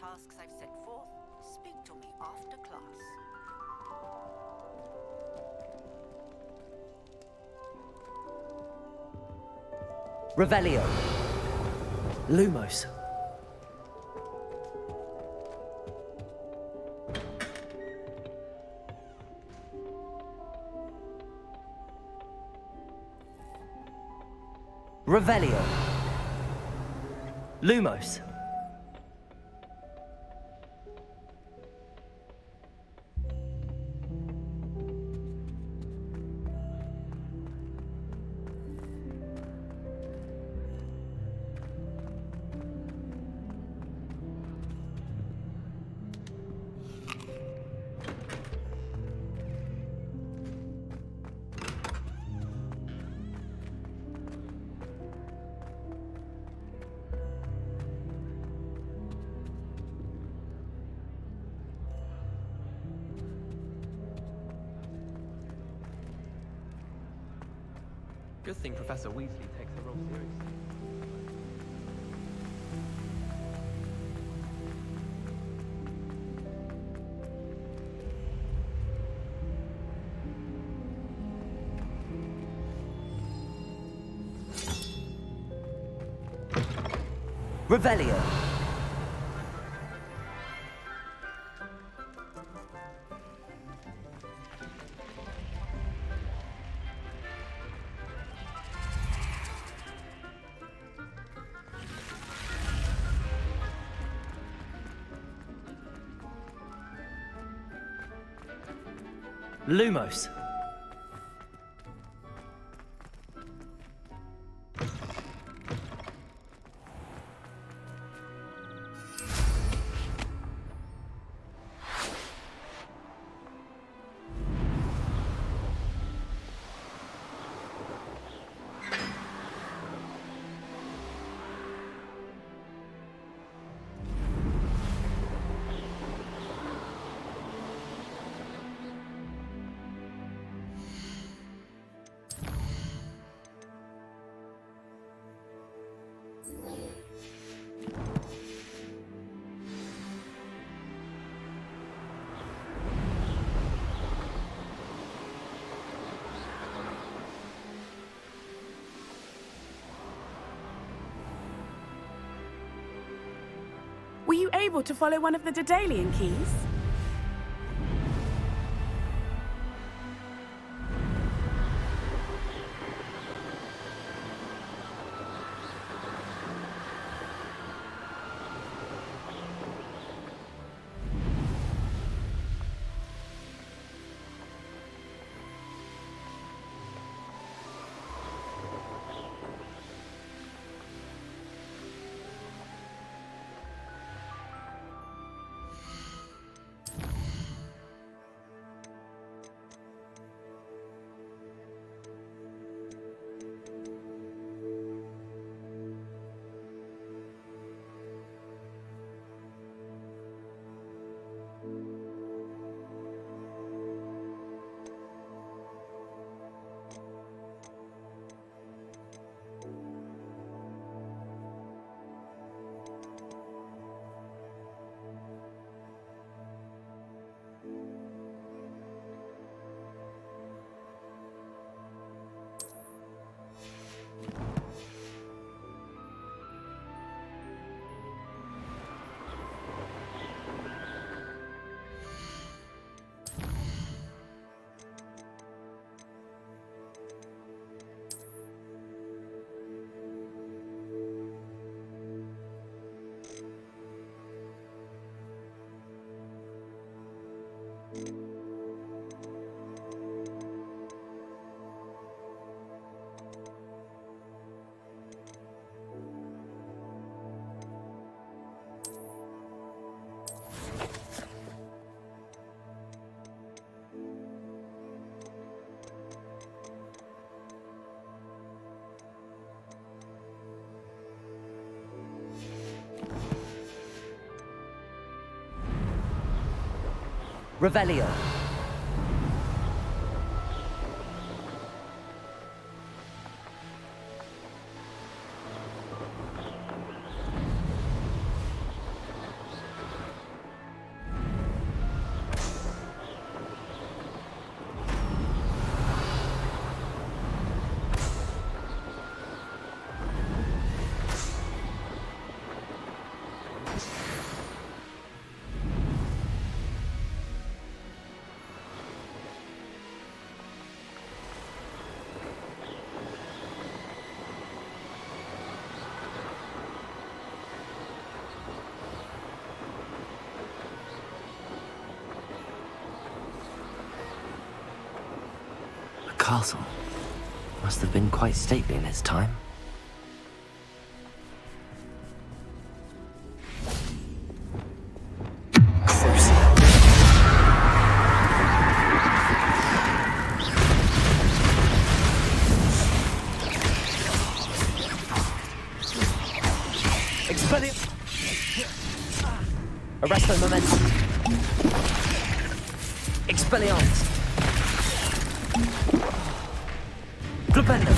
tasks I've set forth, speak to me after class. Revelio. Lumos. Revelio. Lumos. Good thing Professor Weasley takes the role seriously. Revelio. Lumos. Were you able to follow one of the Daedalian keys? Revelio. castle must have been quite stately in its time. Arresto momentum. Expelliarmus. Flipendo.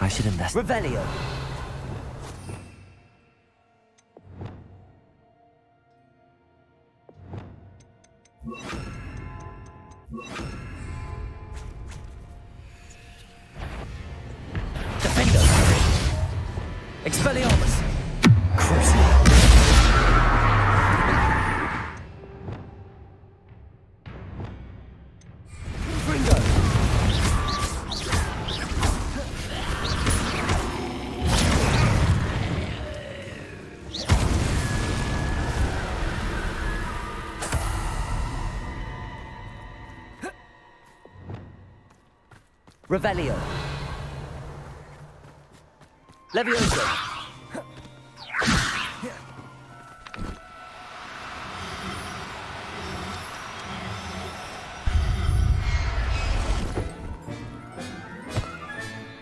I should invest. Revelio. Defendo. Expelliarmus. Crucible. Revelio. Levioso.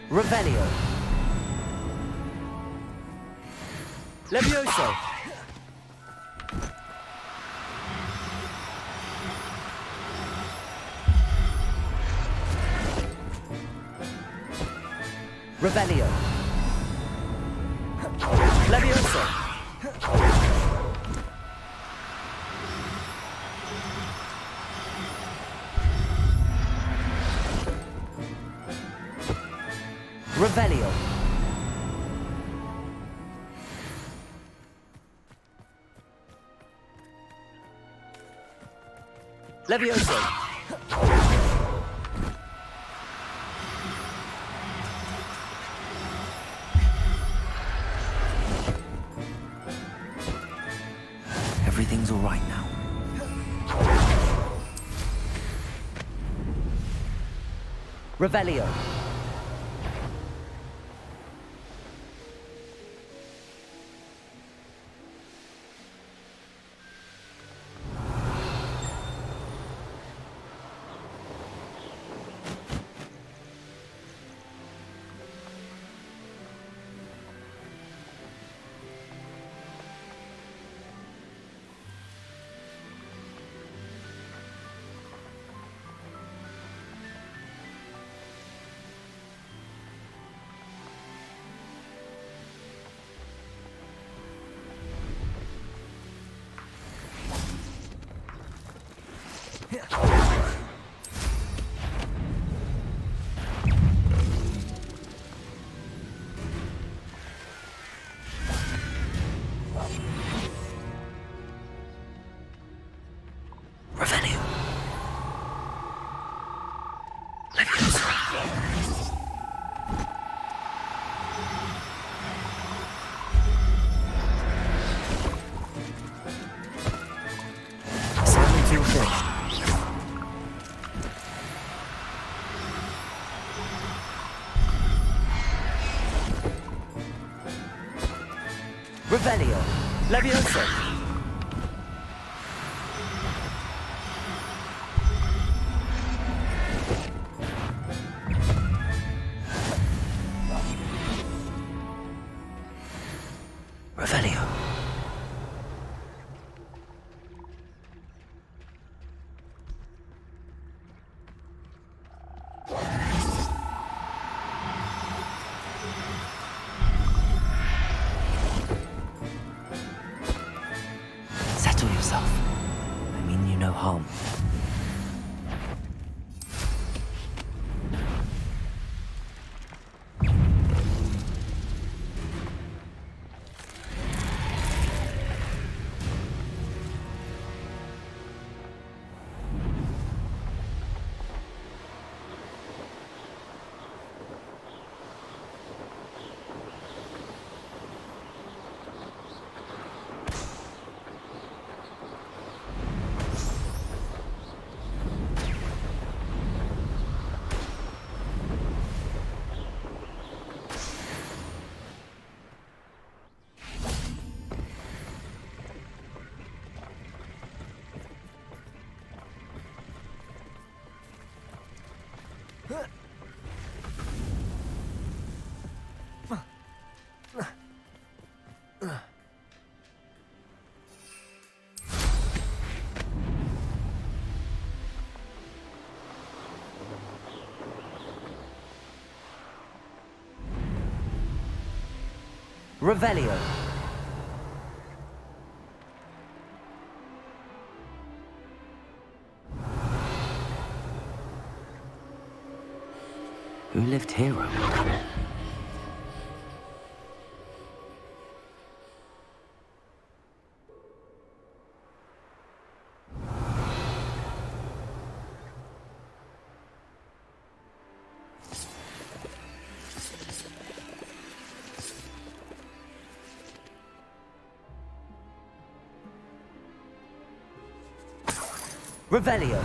Revelio. Levioso. Revelio. Levioso. Revelio. Levioso. Everything's all right now. Revelio. Revelio. Levioso. Assignment 2 finished. Revelio. Levioso. Revelio. Revelio. Who lived here, I wonder? Revelio.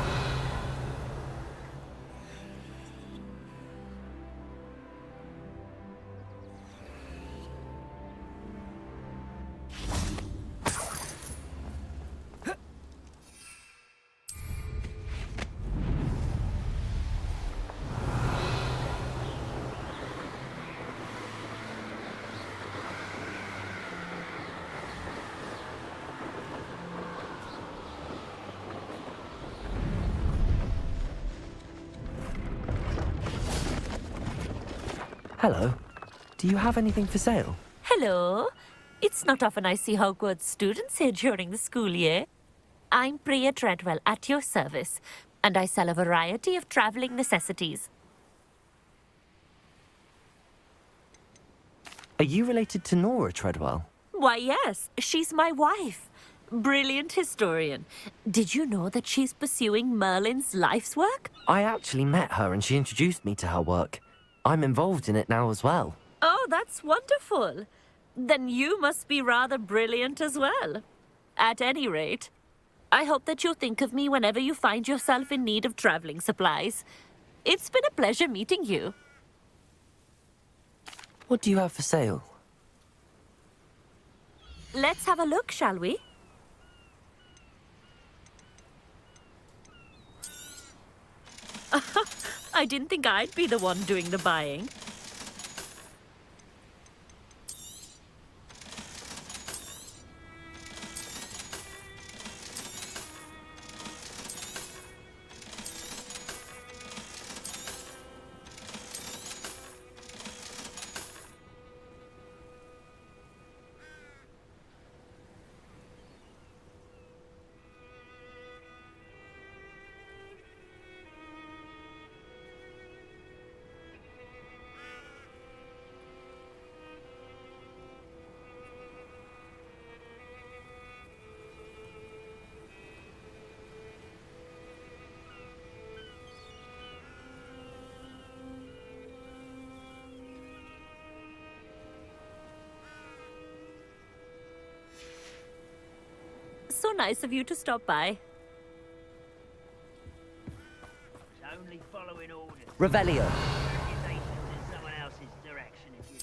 Hello. Do you have anything for sale? Hello. It's not often I see Hogwarts students here during the school year. I'm Priya Treadwell, at your service, and I sell a variety of travelling necessities. Are you related to Nora Treadwell? Why, yes, she's my wife. Brilliant historian. Did you know that she's pursuing Merlin's life's work? I actually met her and she introduced me to her work. I'm involved in it now as well. Oh, that's wonderful. Then you must be rather brilliant as well. At any rate, I hope that you'll think of me whenever you find yourself in need of travelling supplies. It's been a pleasure meeting you. What do you have for sale? Let's have a look, shall we? I didn't think I'd be the one doing the buying. So nice of you to stop by. Only following orders. Revelio. Accusations in someone else's direction if you...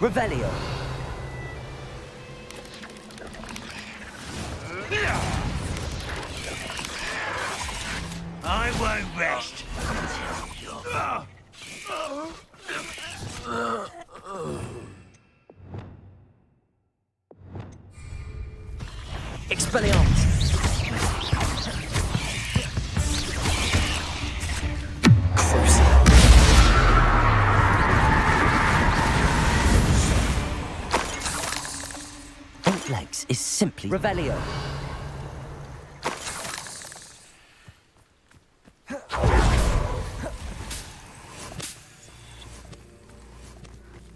Revelio. I won't rest until you're... Expelliarmus. Eight legs is simply Revelio.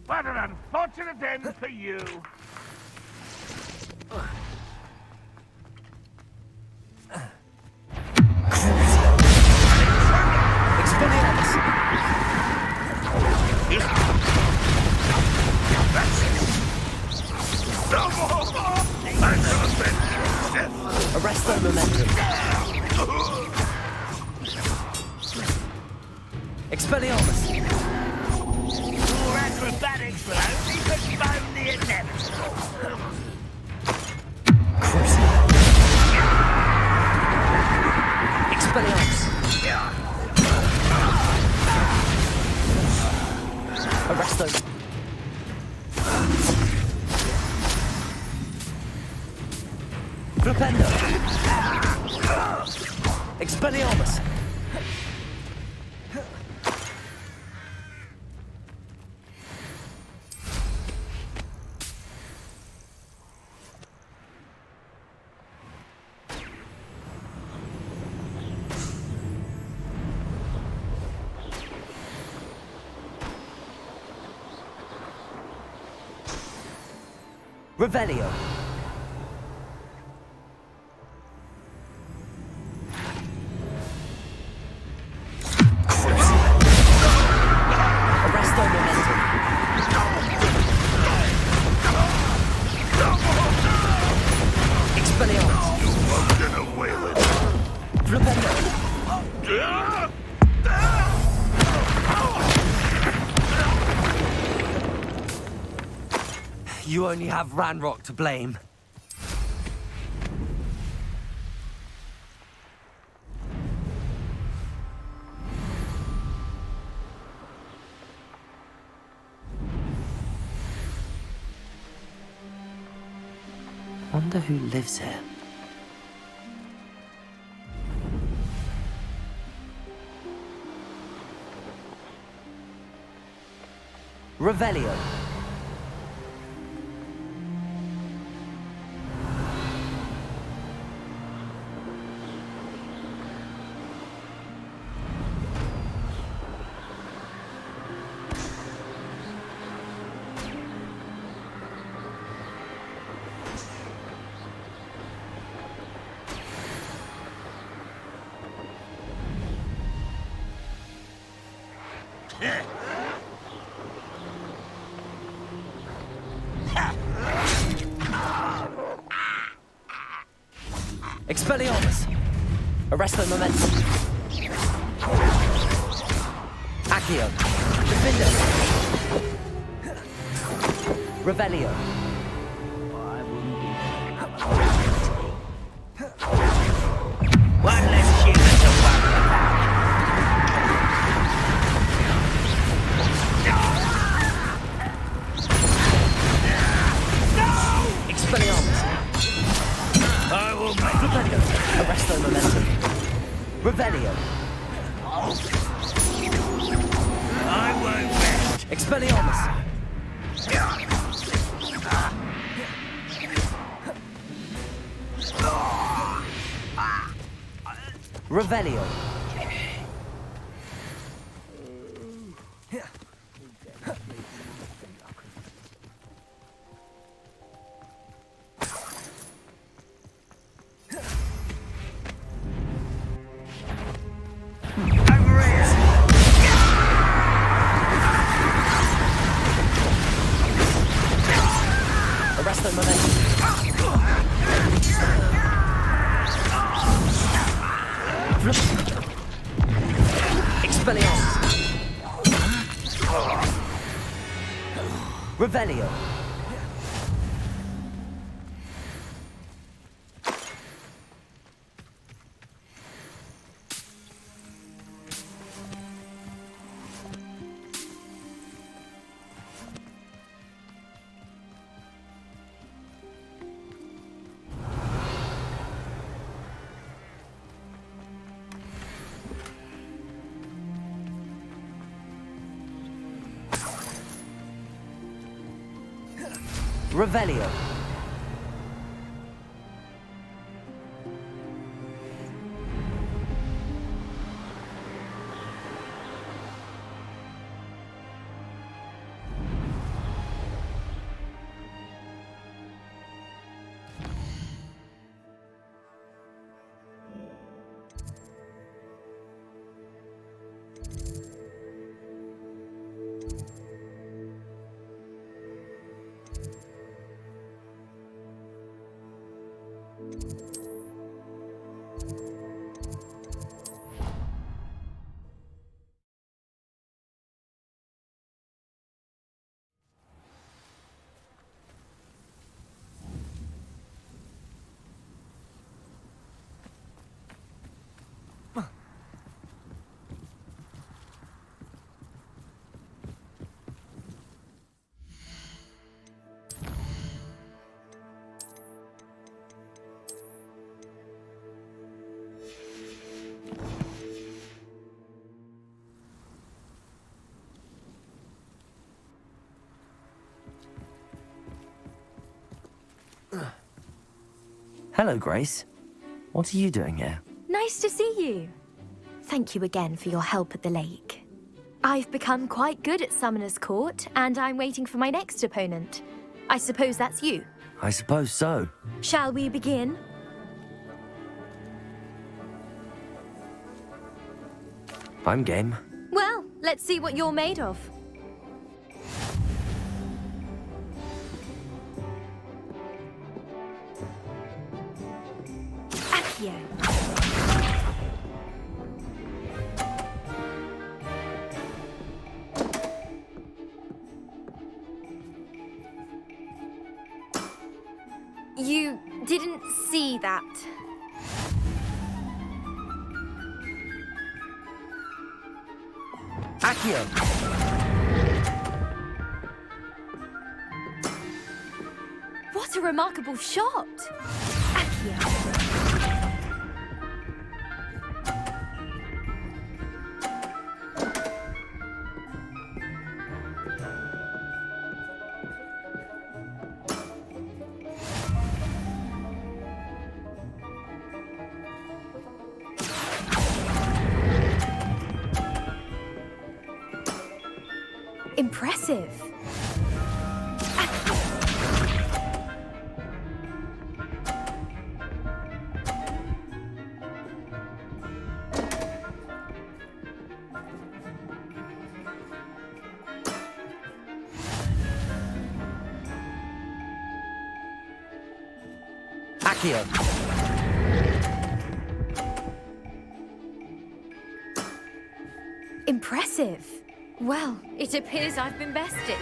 What an unfortunate end for you! Arrest their momentum. Expelliarmus! Your acrobatics will only postpone the inevitable. Expelliarmus! Arresto! Flipendo! Expelliarmus! Revelio. Arresto momentum. Expelliarmus. Get away with it. Flipendo. You only have Ranrock to blame. Wonder who lives here. Revelio. Expelliarmus! Arresto momentum! Accio! Defender! Revelio! One less human to worry about. Expelliarmus! I will make Flipendo! Arresto momentum! Revelio! I won't rest. Expelliarmus! Revelio! Over here. Arresto momentum! Expelliarmus! Revelio! Revelio! Hello, Grace. What are you doing here? Nice to see you. Thank you again for your help at the lake. I've become quite good at Summoner's Court, and I'm waiting for my next opponent. I suppose that's you. I suppose so. Shall we begin? I'm game. Well, let's see what you're made of. Accio. You didn't see that. Accio! What a remarkable shot! Accio. Impressive. Accio! Impressive. Well, it appears I've been bested.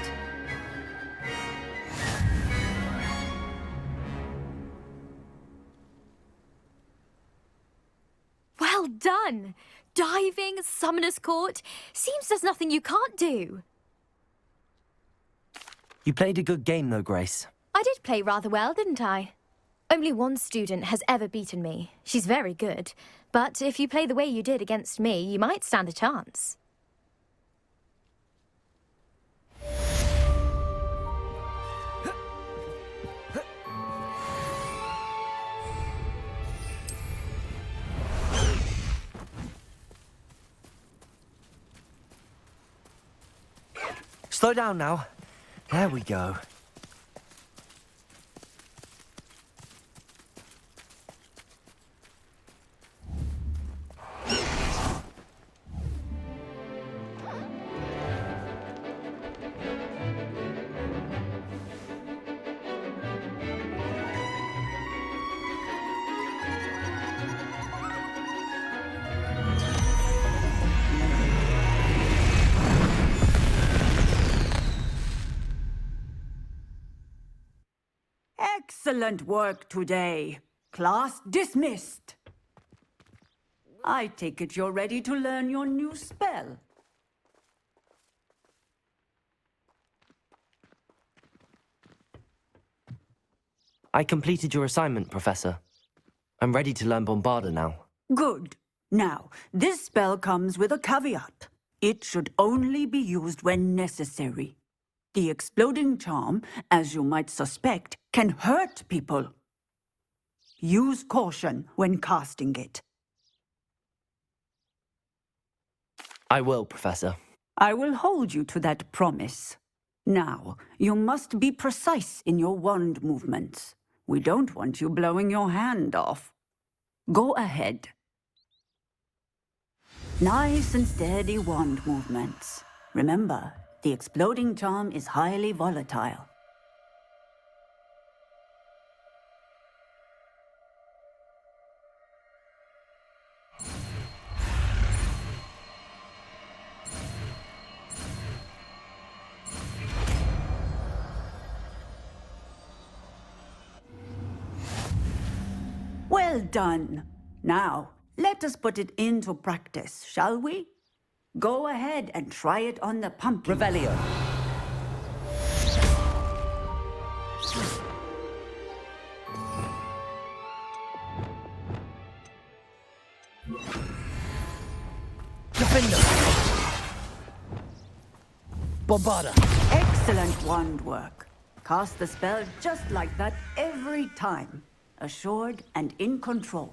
Well done! Diving, Summoner's Court. Seems there's nothing you can't do. You played a good game, though, Grace. I did play rather well, didn't I? Only one student has ever beaten me. She's very good. But if you play the way you did against me, you might stand a chance. Slow down now. There we go. Excellent work today. Class dismissed. I take it you're ready to learn your new spell. I completed your assignment, Professor. I'm ready to learn Bombarda now. Good. Now, this spell comes with a caveat. It should only be used when necessary. The exploding charm, as you might suspect, can hurt people. Use caution when casting it. I will, Professor. I will hold you to that promise. Now, you must be precise in your wand movements. We don't want you blowing your hand off. Go ahead. Nice and steady wand movements. Remember, the exploding charm is highly volatile. Well done. Now, let us put it into practice, shall we? Go ahead and try it on the pumpkin. Revelio. Defender. Bombarda. Excellent wand work. Cast the spell just like that every time. Assured and in control.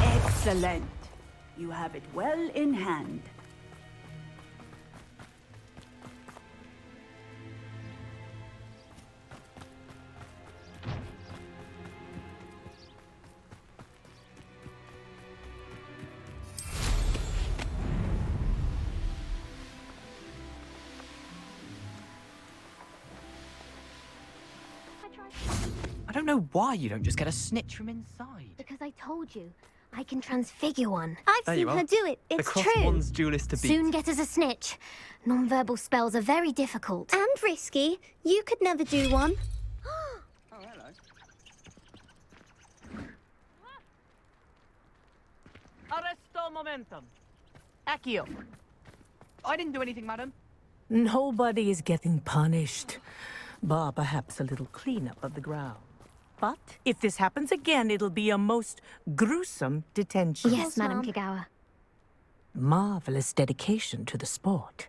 Excellent. You have it well in hand. I don't know why you don't just get a snitch from inside. Because I told you, I can transfigure one. I've There seen you are. her do it. It's Across true. one's duelist to beat. Soon get us a snitch. Non-verbal spells are very difficult. And risky. You could never do one. Oh, hello. Arresto momentum. Accio. I didn't do anything, madam. Nobody is getting punished, bar perhaps a little cleanup of the ground. But if this happens again, it'll be a most gruesome detention. Yes, Madam Kagawa. Marvelous dedication to the sport.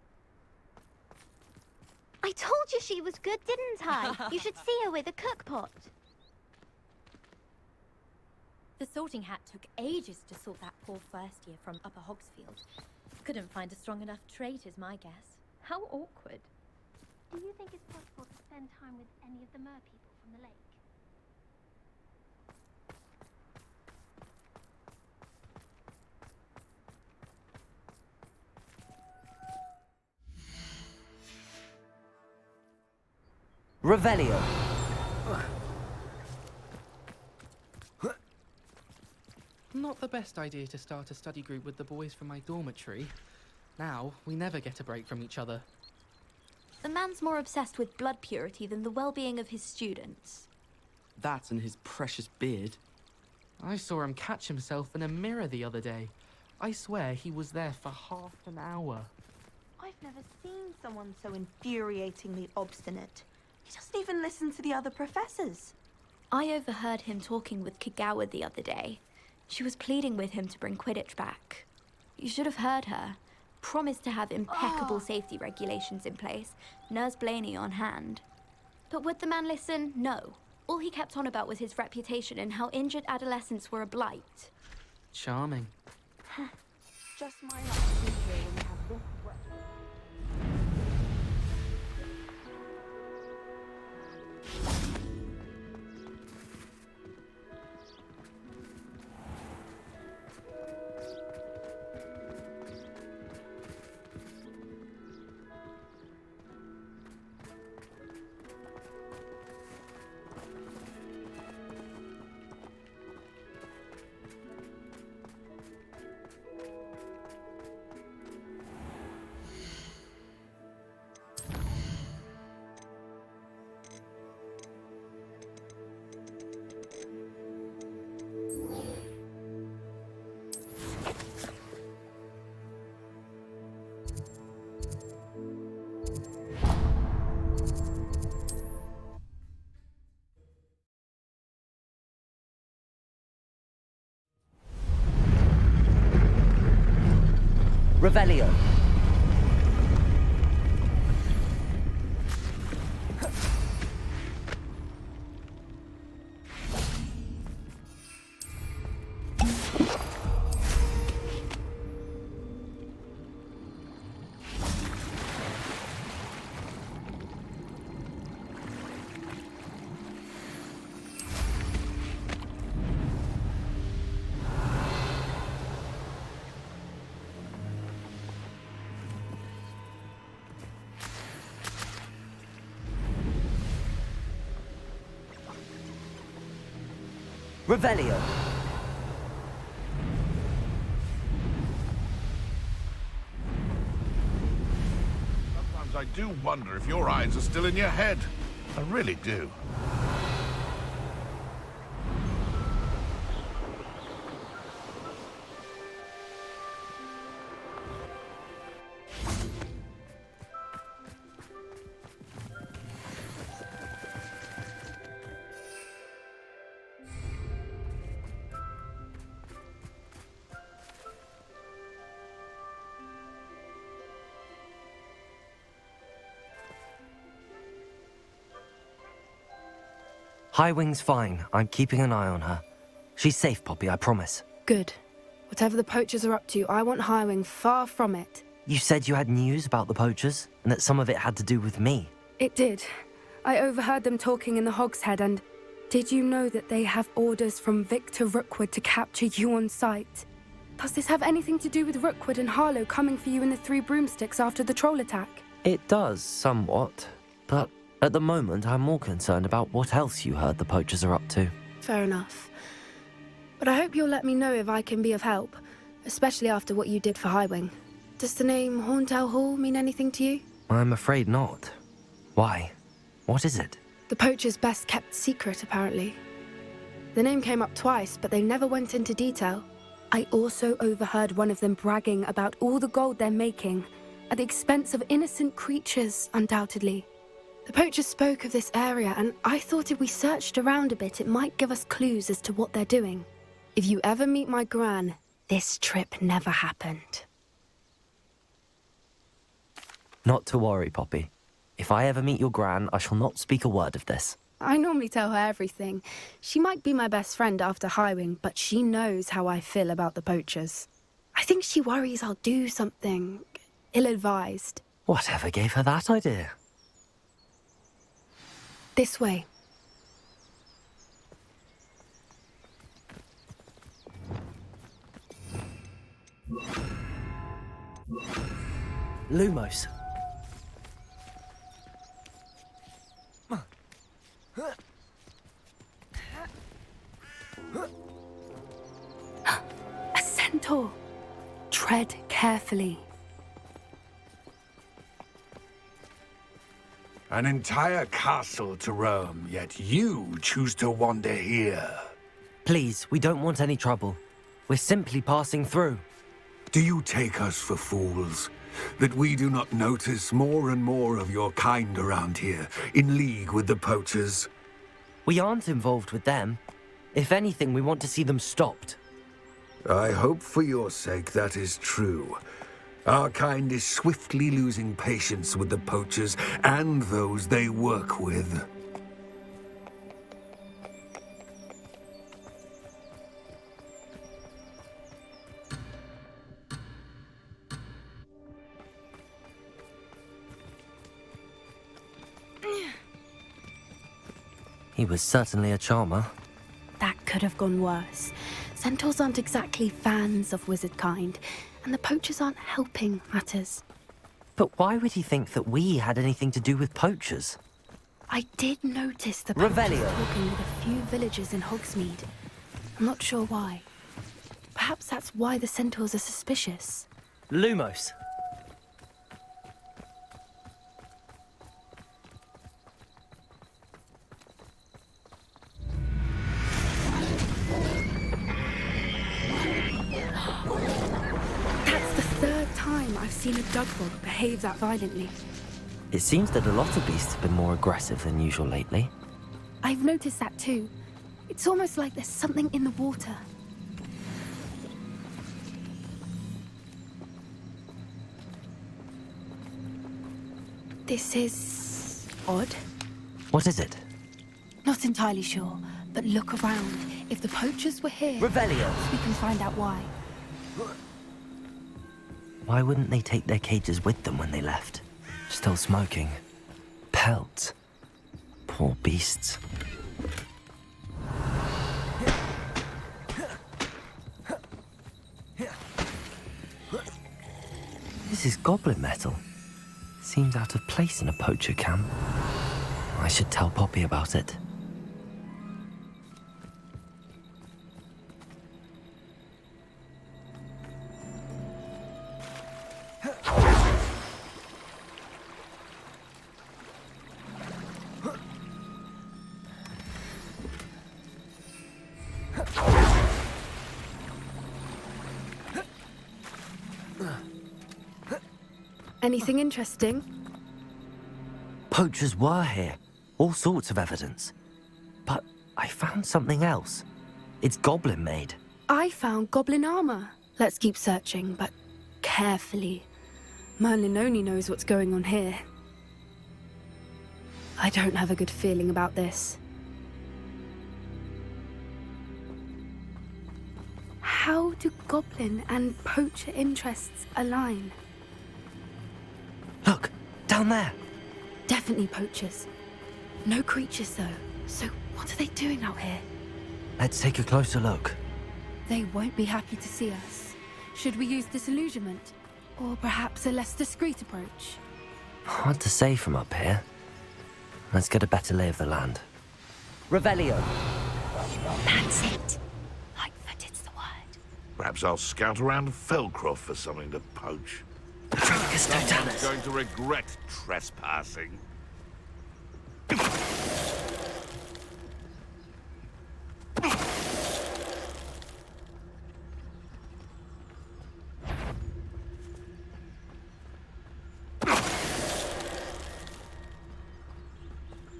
I told you she was good, didn't I? You should see her with a cookpot. The sorting hat took ages to sort that poor first year from Upper Hogsfield. Couldn't find a strong enough trait, is my guess. How awkward. Do you think it's possible to spend time with any of the mer people from the lake? Revelio. Not the best idea to start a study group with the boys from my dormitory. Now, we never get a break from each other. The man's more obsessed with blood purity than the well-being of his students. That and his precious beard. I saw him catch himself in a mirror the other day. I swear he was there for half an hour. I've never seen someone so infuriatingly obstinate. He doesn't even listen to the other professors. I overheard him talking with Kagawa the other day. She was pleading with him to bring Quidditch back. You should have heard her. Promised to have impeccable safety regulations in place. Nurse Blaney on hand. But would the man listen? No. All he kept on about was his reputation and how injured adolescents were a blight. Charming. Just my luck to be here when we have this breakfast. Revelio. Revelio. Sometimes I do wonder if your eyes are still in your head. I really do. Highwing's fine. I'm keeping an eye on her. She's safe, Poppy, I promise. Good. Whatever the poachers are up to, I want Highwing far from it. You said you had news about the poachers, and that some of it had to do with me. It did. I overheard them talking in the Hogshead, and did you know that they have orders from Victor Rookwood to capture you on sight? Does this have anything to do with Rookwood and Harlow coming for you in the Three Broomsticks after the troll attack? It does, somewhat. But at the moment, I'm more concerned about what else you heard the poachers are up to. Fair enough. But I hope you'll let me know if I can be of help, especially after what you did for Highwing. Does the name Horntail Hall mean anything to you? I'm afraid not. Why? What is it? The poachers' best kept secret, apparently. The name came up twice, but they never went into detail. I also overheard one of them bragging about all the gold they're making, at the expense of innocent creatures, undoubtedly. The poachers spoke of this area, and I thought if we searched around a bit, it might give us clues as to what they're doing. If you ever meet my gran, this trip never happened. Not to worry, Poppy. If I ever meet your gran, I shall not speak a word of this. I normally tell her everything. She might be my best friend after Highwing, but she knows how I feel about the poachers. I think she worries I'll do something ill-advised. Whatever gave her that idea? This way. Lumos. A centaur. Tread carefully. An entire castle to roam, yet you choose to wander here. Please, we don't want any trouble. We're simply passing through. Do you take us for fools? That we do not notice more and more of your kind around here, in league with the poachers? We aren't involved with them. If anything, we want to see them stopped. I hope for your sake that is true. Our kind is swiftly losing patience with the poachers and those they work with. He was certainly a charmer. That could have gone worse. Centaurs aren't exactly fans of wizard kind, and the poachers aren't helping matters. But why would he think that we had anything to do with poachers? I did notice the poachers Revelio. talking with a few villagers in Hogsmeade. I'm not sure why. Perhaps that's why the centaurs are suspicious. Lumos. That's the third time I've seen a dugbog behave that violently. It seems that a lot of beasts have been more aggressive than usual lately. I've noticed that too. It's almost like there's something in the water. This is odd. What is it? Not entirely sure, but look around. If the poachers were here, Revelio. we can find out why. Why wouldn't they take their cages with them when they left? Still smoking. Pelts. Poor beasts. This is goblin metal. Seems out of place in a poacher camp. I should tell Poppy about it. Anything interesting? Poachers were here. All sorts of evidence. But I found something else. It's goblin made. I found goblin armor. Let's keep searching, but carefully. Merlin only knows what's going on here. I don't have a good feeling about this. How do goblin and poacher interests align? Look, down there. Definitely poachers. No creatures, though. So what are they doing out here? Let's take a closer look. They won't be happy to see us. Should we use disillusionment? Or perhaps a less discreet approach? Hard to say from up here. Let's get a better lay of the land. Revelio. That's it. Lightfooted's the word. Perhaps I'll scout around Felcroft for something to poach. Someone's going to regret trespassing.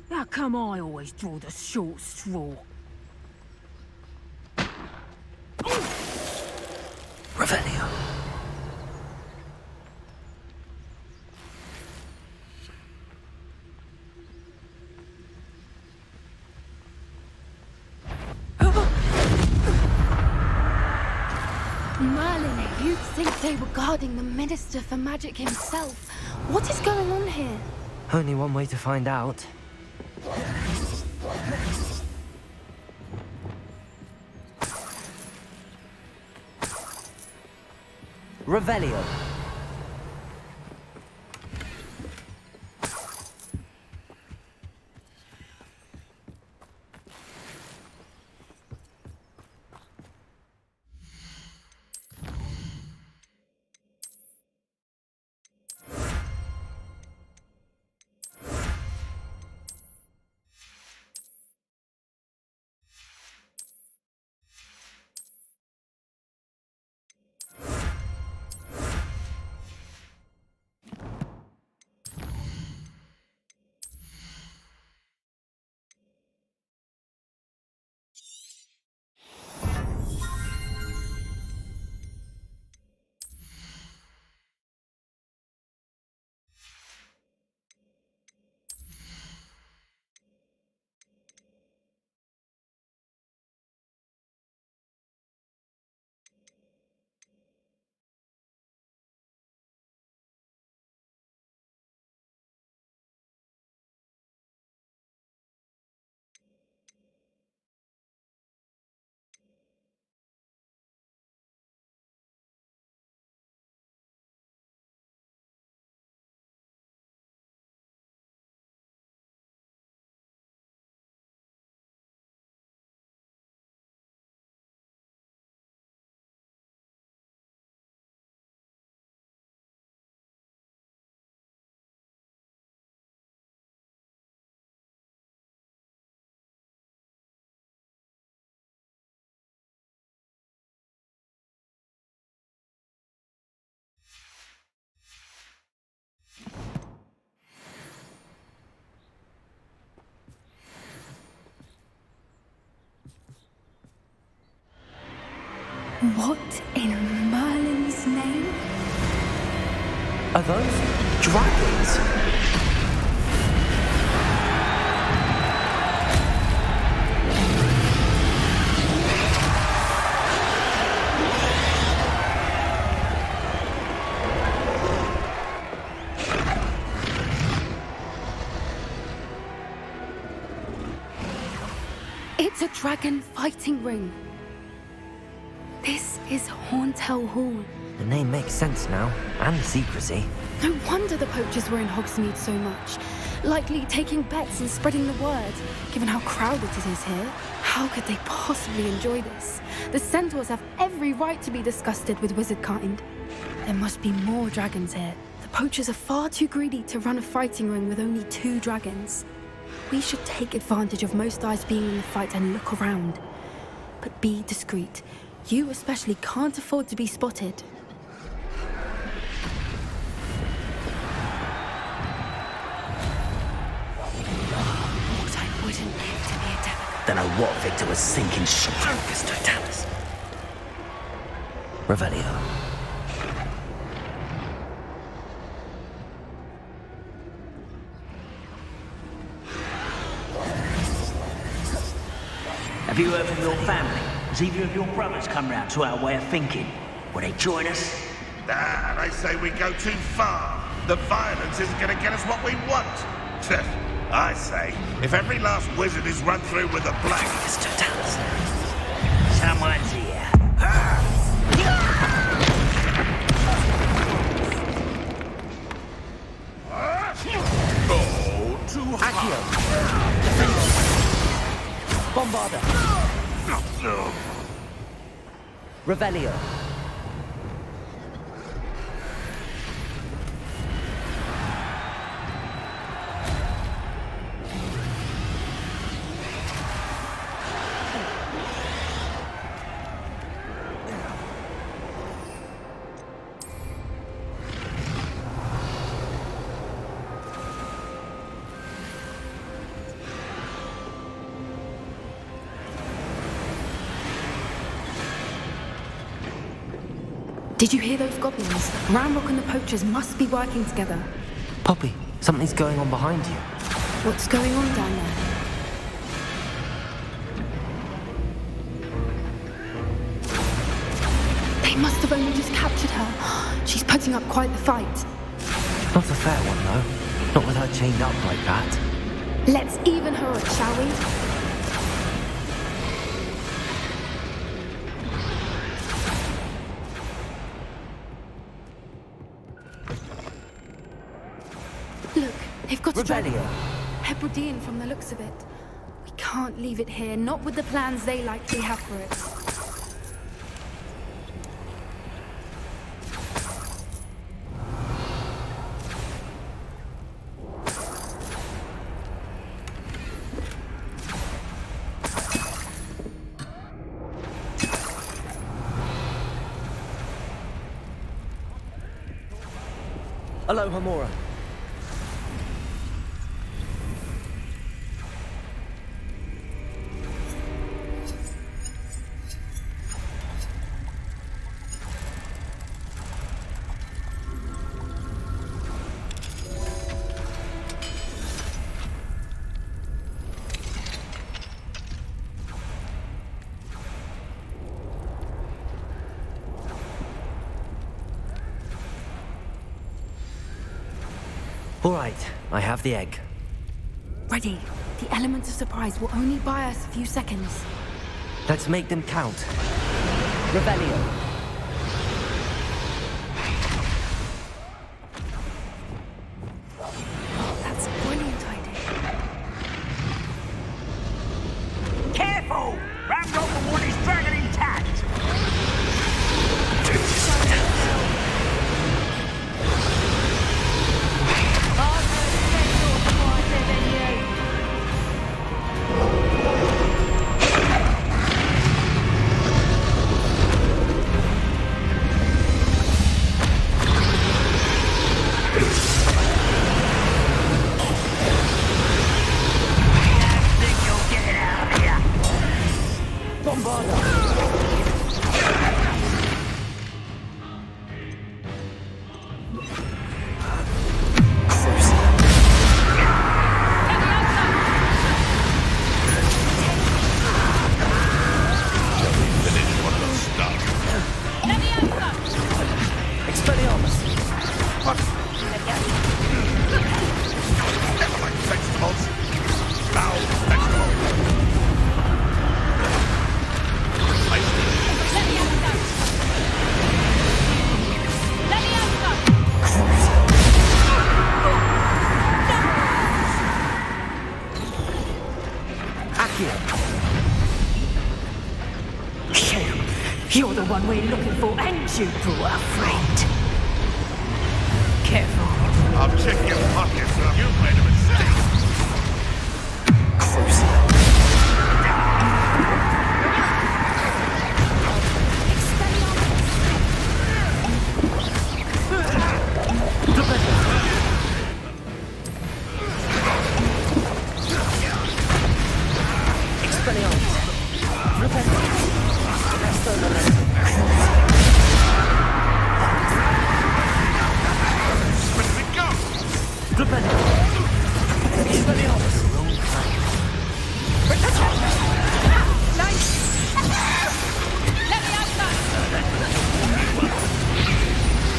How come I always draw the short straw? Revelio. Merlin, you'd think they were guarding the Minister for Magic himself. What is going on here? Only one way to find out. Revelio. What in Merlin's name? Are those dragons? It's a dragon fighting ring. This is Hauntel Hall. The name makes sense now, and secrecy. No wonder the poachers were in Hogsmeade so much. Likely taking bets and spreading the word, given how crowded it is here. How could they possibly enjoy this? The centaurs have every right to be disgusted with wizard kind. There must be more dragons here. The poachers are far too greedy to run a fighting ring with only 2 dragons. We should take advantage of most eyes being in the fight and look around. But be discreet. You especially can't afford to be spotted. What I wouldn't give to be a demigod. Don't know what Victor was thinking. Focus, Totalis. Revelio. Have you heard from your family? Has either of your brothers come round to our way of thinking? Will they join us? They say we go too far. The violence isn't going to get us what we want. I say, if every last wizard is run through with a blade... Someone's here. Go to Accio! Bombarda! Revelio! Did you hear those goblins? Ramrock and the poachers must be working together. Poppy, something's going on behind you. What's going on down there? They must have only just captured her. She's putting up quite the fight. Not a fair one, though. Not with her chained up like that. Let's even her up, shall we? Look, they've got Revelio. Hebridean from the looks of it. We can't leave it here, not with the plans they likely have for it. Aloha, Mora. All right, I have the egg. Ready. The element of surprise will only buy us a few seconds. Let's make them count. Revelio. That's a brilliant idea. Careful! Ramrock will want his dragon intact! You're the one we're looking for, and you were afraid. Careful. I'll check your pockets. You've made a mistake.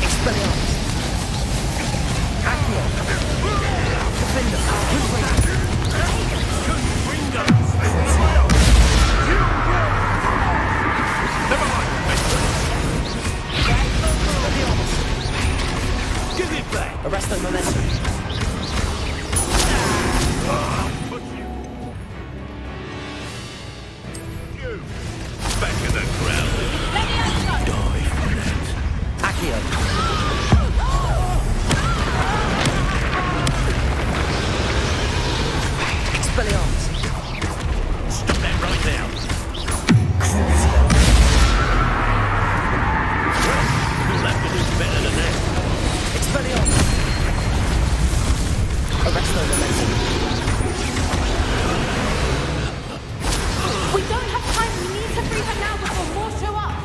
Expelliarmus! Accio! Defender! Never mind. Give it back! Arresto momentum. Back in the ground. Die for that. Accio! Expelliarmus! Stop that right now. You'll have to do better than that. Expelliarmus! Arresto momentum. We don't have time. We need to free her now before more show up.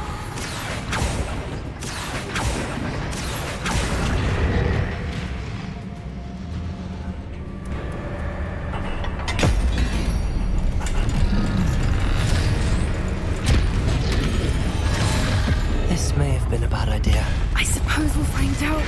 This may have been a bad idea. I suppose we'll find out.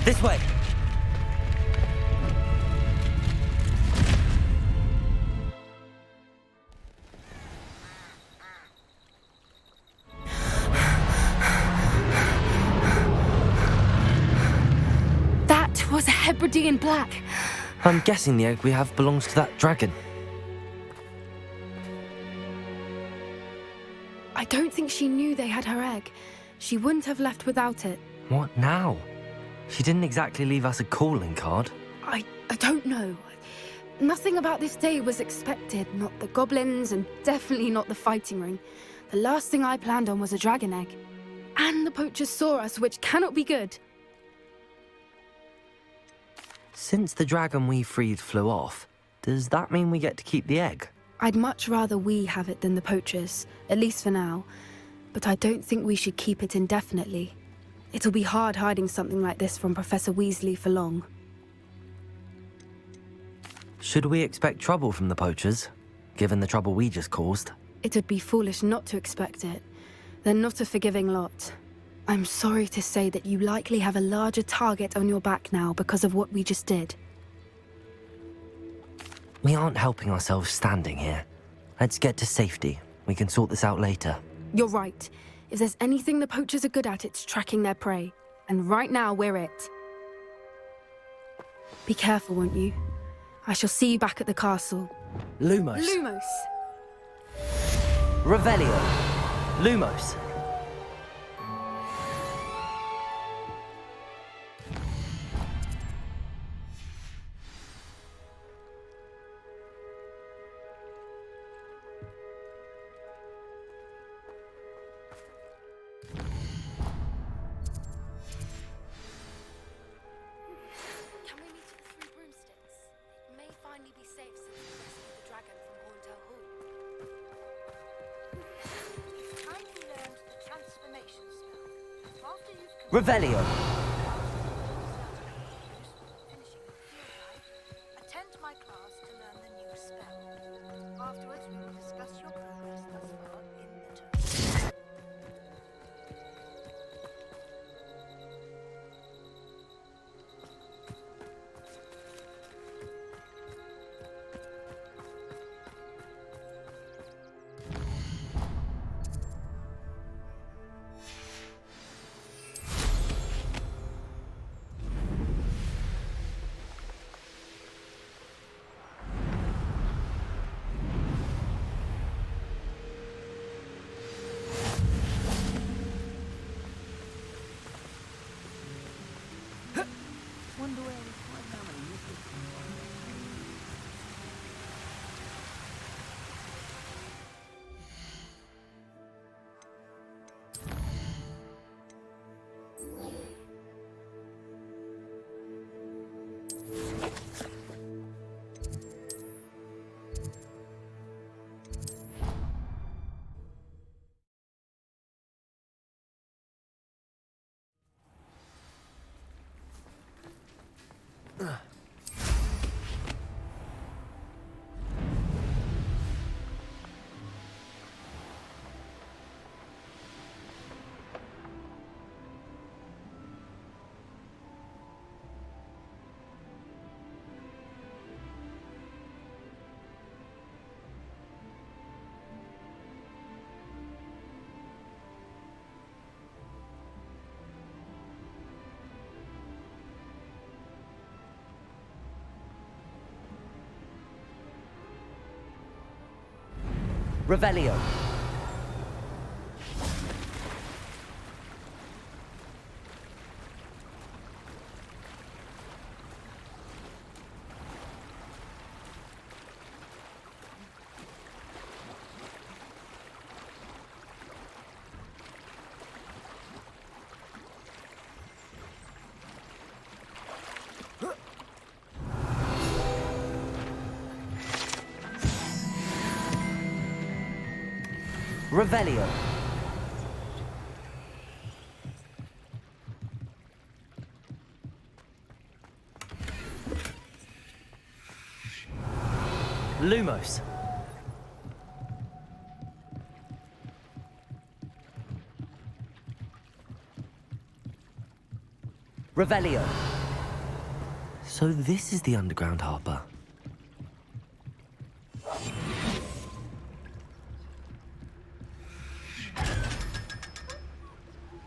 This way! That was a Hebridean black. I'm guessing the egg we have belongs to that dragon. I don't think she knew they had her egg. She wouldn't have left without it. What now? She didn't exactly leave us a calling card. I don't know. Nothing about this day was expected. Not the goblins, and definitely not the fighting ring. The last thing I planned on was a dragon egg. And the poachers saw us, which cannot be good. Since the dragon we freed flew off, does that mean we get to keep the egg? I'd much rather we have it than the poachers, at least for now. But I don't think we should keep it indefinitely. It'll be hard hiding something like this from Professor Weasley for long. Should we expect trouble from the poachers, given the trouble we just caused? It would be foolish not to expect it. They're not a forgiving lot. I'm sorry to say that you likely have a larger target on your back now because of what we just did. We aren't helping ourselves standing here. Let's get to safety. We can sort this out later. You're right. If there's anything the poachers are good at, it's tracking their prey. And right now, we're it. Be careful, won't you? I shall see you back at the castle. Lumos. Lumos! Revelio. Lumos. Revelio. Attend my class to learn the new spell. Afterwards, we will discuss your progress thus far in the term. Revelio. Revelio. Lumos. Revelio. So this is the underground harbor.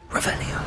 Revelio.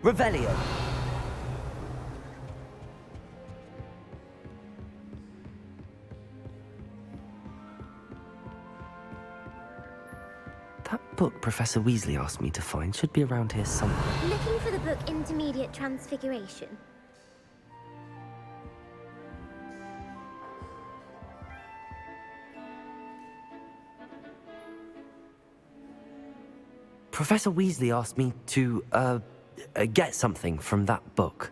Revelio. That book Professor Weasley asked me to find should be around here somewhere. Looking for the book Intermediate Transfiguration. Professor Weasley asked me to, get something from that book.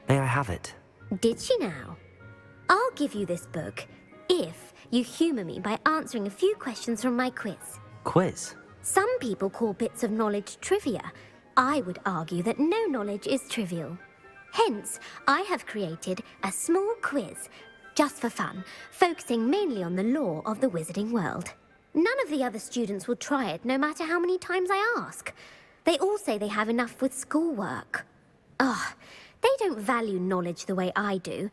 May I have it? Did she now? I'll give you this book if you humour me by answering a few questions from my quiz. Quiz? Some people call bits of knowledge trivia. I would argue that no knowledge is trivial. Hence, I have created a small quiz, just for fun, focusing mainly on the lore of the wizarding world. None of the other students will try it, no matter how many times I ask. They all say they have enough with schoolwork. Ugh, they don't value knowledge the way I do.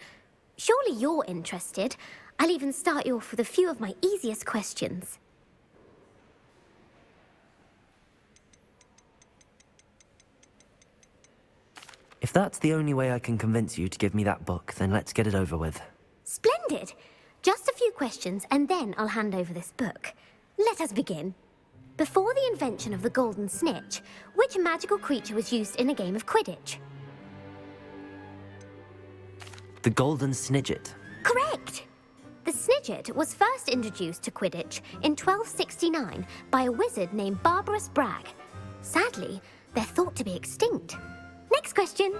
Surely you're interested. I'll even start you off with a few of my easiest questions. If that's the only way I can convince you to give me that book, then let's get it over with. Splendid! Just a few questions, and then I'll hand over this book. Let us begin. Before the invention of the golden snitch, which magical creature was used in a game of Quidditch? The Golden Snidget. Correct! The Snidget was first introduced to Quidditch in 1269 by a wizard named Barbarous Bragg. Sadly, they're thought to be extinct. Next question.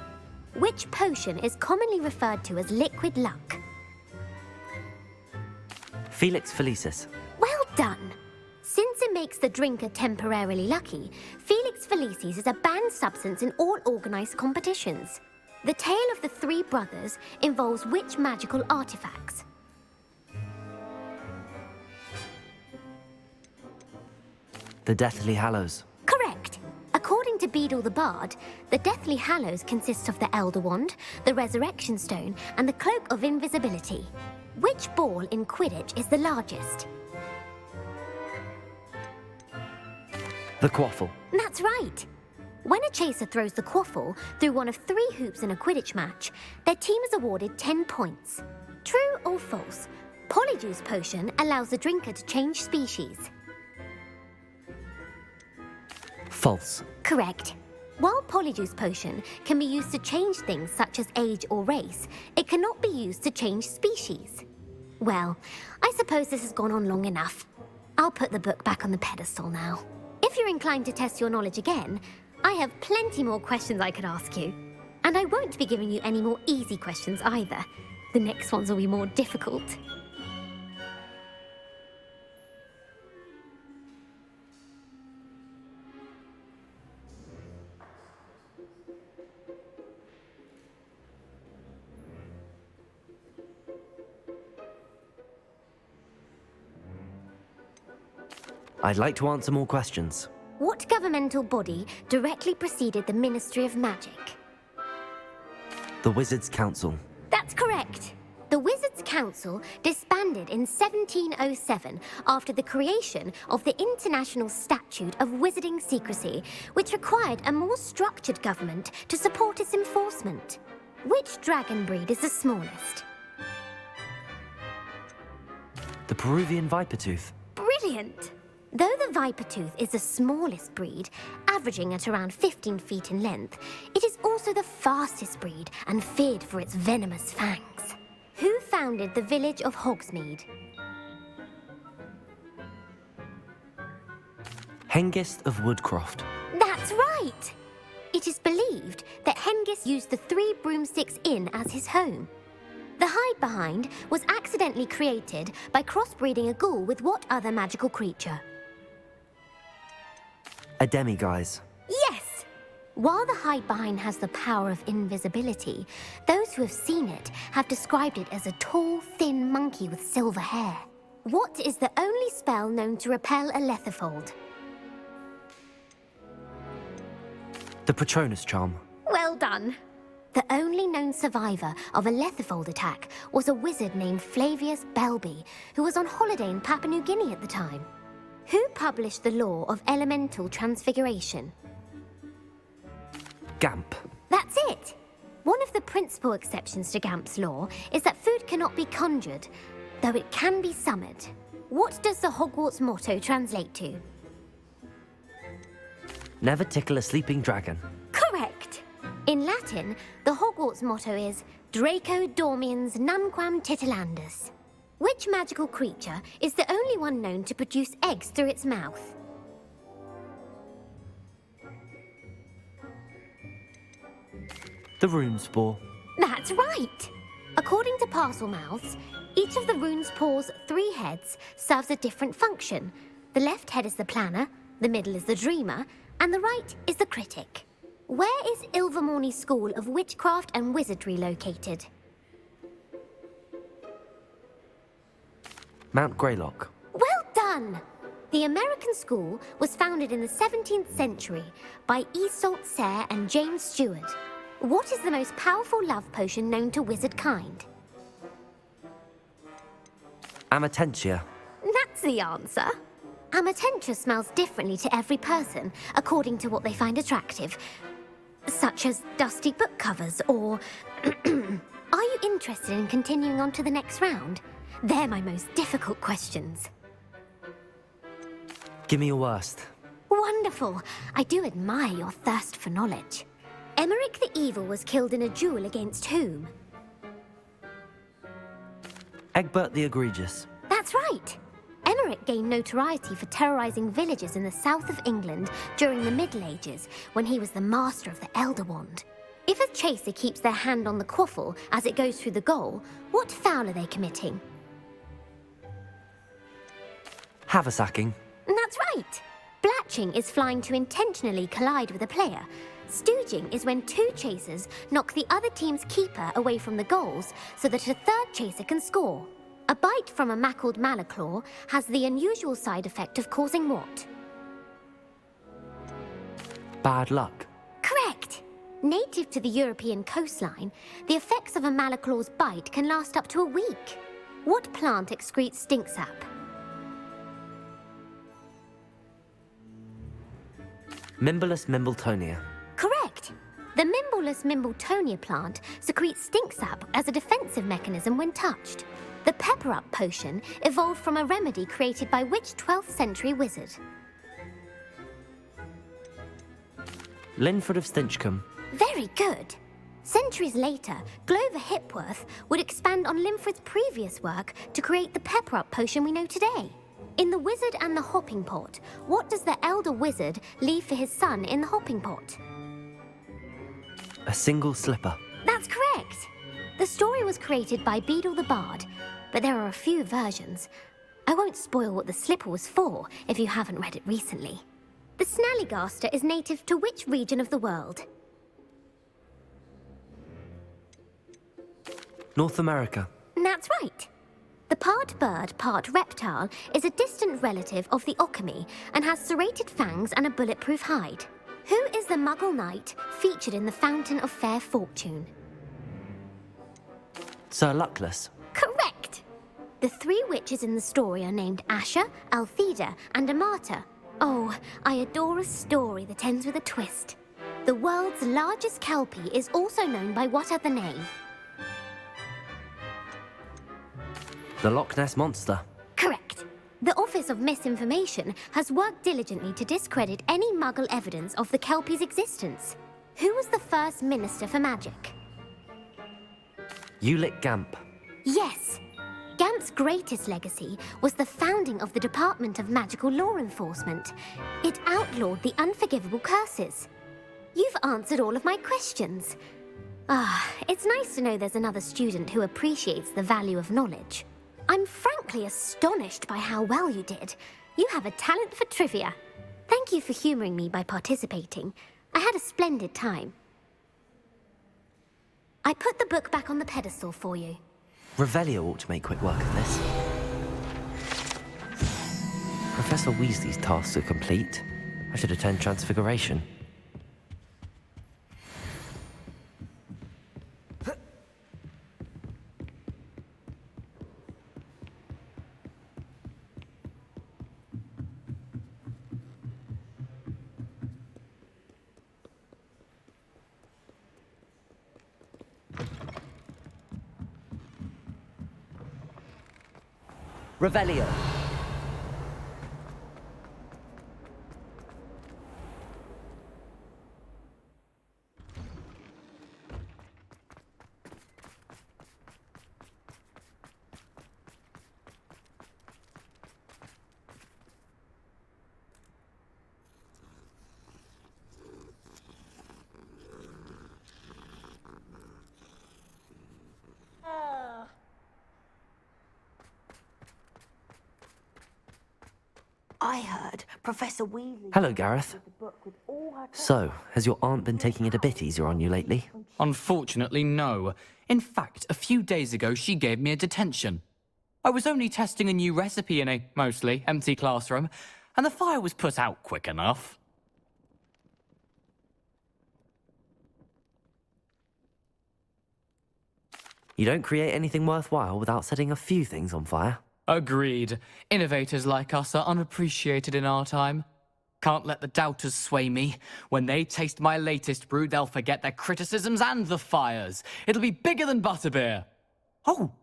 Which potion is commonly referred to as liquid luck? Felix Felicis. Well done! Since it makes the drinker temporarily lucky, Felix Felicis is a banned substance in all organised competitions. The tale of the three brothers involves which magical artifacts? The Deathly Hallows. Correct. According to Beedle the Bard, the Deathly Hallows consists of the Elder Wand, the Resurrection Stone, and the Cloak of Invisibility. Which ball in Quidditch is the largest? The Quaffle. That's right. When a chaser throws the quaffle through one of 3 hoops in a Quidditch match, their team is awarded 10 points. True or false? Polyjuice Potion allows the drinker to change species. False. Correct. While Polyjuice Potion can be used to change things such as age or race, it cannot be used to change species. Well, I suppose this has gone on long enough. I'll put the book back on the pedestal now. If you're inclined to test your knowledge again, I have plenty more questions I could ask you. And I won't be giving you any more easy questions either. The next ones will be more difficult. I'd like to answer more questions. What governmental body directly preceded the Ministry of Magic? The Wizards' Council. That's correct. The Wizards' Council disbanded in 1707 after the creation of the International Statute of Wizarding Secrecy, which required a more structured government to support its enforcement. Which dragon breed is the smallest? The Peruvian Vipertooth. Brilliant! Though the Vipertooth is the smallest breed, averaging at around 15 feet in length, it is also the fastest breed and feared for its venomous fangs. Who founded the village of Hogsmeade? Hengist of Woodcroft. That's right! It is believed that Hengist used the Three Broomsticks Inn as his home. The hide-behind was accidentally created by crossbreeding a ghoul with what other magical creature? A demiguise. Yes! While the hide-behind has the power of invisibility, those who have seen it have described it as a tall, thin monkey with silver hair. What is the only spell known to repel a letherfold? The Patronus Charm. Well done! The only known survivor of a letherfold attack was a wizard named Flavius Belby, who was on holiday in Papua New Guinea at the time. Who published the law of elemental transfiguration? Gamp. That's it! One of the principal exceptions to Gamp's law is that food cannot be conjured, though it can be summoned. What does the Hogwarts motto translate to? Never tickle a sleeping dragon. Correct! In Latin, the Hogwarts motto is Draco Dormiens Nunquam Titilandus. Which magical creature is the only one known to produce eggs through its mouth? The Rune Spore. That's right! According to Parselmouths, each of the rune's paws' 3 heads serves a different function. The left head is the planner, the middle is the dreamer, and the right is the critic. Where is Ilvermorny School of Witchcraft and Wizardry located? Mount Greylock. Well done! The American school was founded in the 17th century by Iseult Sayre and James Stewart. What is the most powerful love potion known to wizard kind? Amatentia. That's the answer. Amatentia smells differently to every person, according to what they find attractive, such as dusty book covers or... Are you interested in continuing on to the next round? They're my most difficult questions. Give me your worst. Wonderful. I do admire your thirst for knowledge. Emeric the Evil was killed in a duel against whom? Egbert the Egregious. That's right. Emeric gained notoriety for terrorizing villages in the south of England during the Middle Ages, when he was the master of the Elder Wand. If a chaser keeps their hand on the quaffle as it goes through the goal, what foul are they committing? Haversacking. That's right. Blatching is flying to intentionally collide with a player. Stooging is when 2 chasers knock the other team's keeper away from the goals so that a 3rd chaser can score. A bite from a mackled malaclaw has the unusual side effect of causing what? Bad luck. Correct! Native to the European coastline, the effects of a malaclaw's bite can last up to a week. What plant excretes stink sap? Mimblus Mimbletonia. Correct! The Mimblus Mimbletonia plant secretes stink sap as a defensive mechanism when touched. The pepper-up potion evolved from a remedy created by which 12th century wizard? Linford of Stinchcombe. Very good. Centuries later, Glover Hipworth would expand on Linford's previous work to create the pepper-up potion we know today. In The Wizard and the Hopping Pot, what does the elder wizard leave for his son in the hopping pot? A single slipper. That's correct. The story was created by Beadle the Bard, but there are a few versions. I won't spoil what the slipper was for if you haven't read it recently. The Snallygaster is native to which region of the world? North America. That's right. The part bird, part reptile is a distant relative of the Occamy and has serrated fangs and a bulletproof hide. Who is the Muggle knight featured in the Fountain of Fair Fortune? Sir Luckless. Correct! The 3 witches in the story are named Asha, Altheda, and Amata. Oh, I adore a story that ends with a twist. The world's largest kelpie is also known by what other name? The Loch Ness Monster. Correct. The Office of Misinformation has worked diligently to discredit any Muggle evidence of the kelpie's existence. Who was the first Minister for Magic? Ulick Gamp. Yes. Gamp's greatest legacy was the founding of the Department of Magical Law Enforcement. It outlawed the unforgivable curses. You've answered all of my questions. It's nice to know there's another student who appreciates the value of knowledge. I'm frankly astonished by how well you did. You have a talent for trivia. Thank you for humoring me by participating. I had a splendid time. I put the book back on the pedestal for you. Revelio ought to make quick work of this. Professor Weasley's tasks are complete. I should attend Transfiguration. Revelio. I heard Professor Weasley... Hello, Gareth. So, has your aunt been taking it a bit easier on you lately? Unfortunately, no. In fact, a few days ago, she gave me a detention. I was only testing a new recipe in a mostly empty classroom, and the fire was put out quick enough. You don't create anything worthwhile without setting a few things on fire. Agreed. Innovators like us are unappreciated in our time. Can't let the doubters sway me. When they taste my latest brew, they'll forget their criticisms and the fires. It'll be bigger than butterbeer. Oh,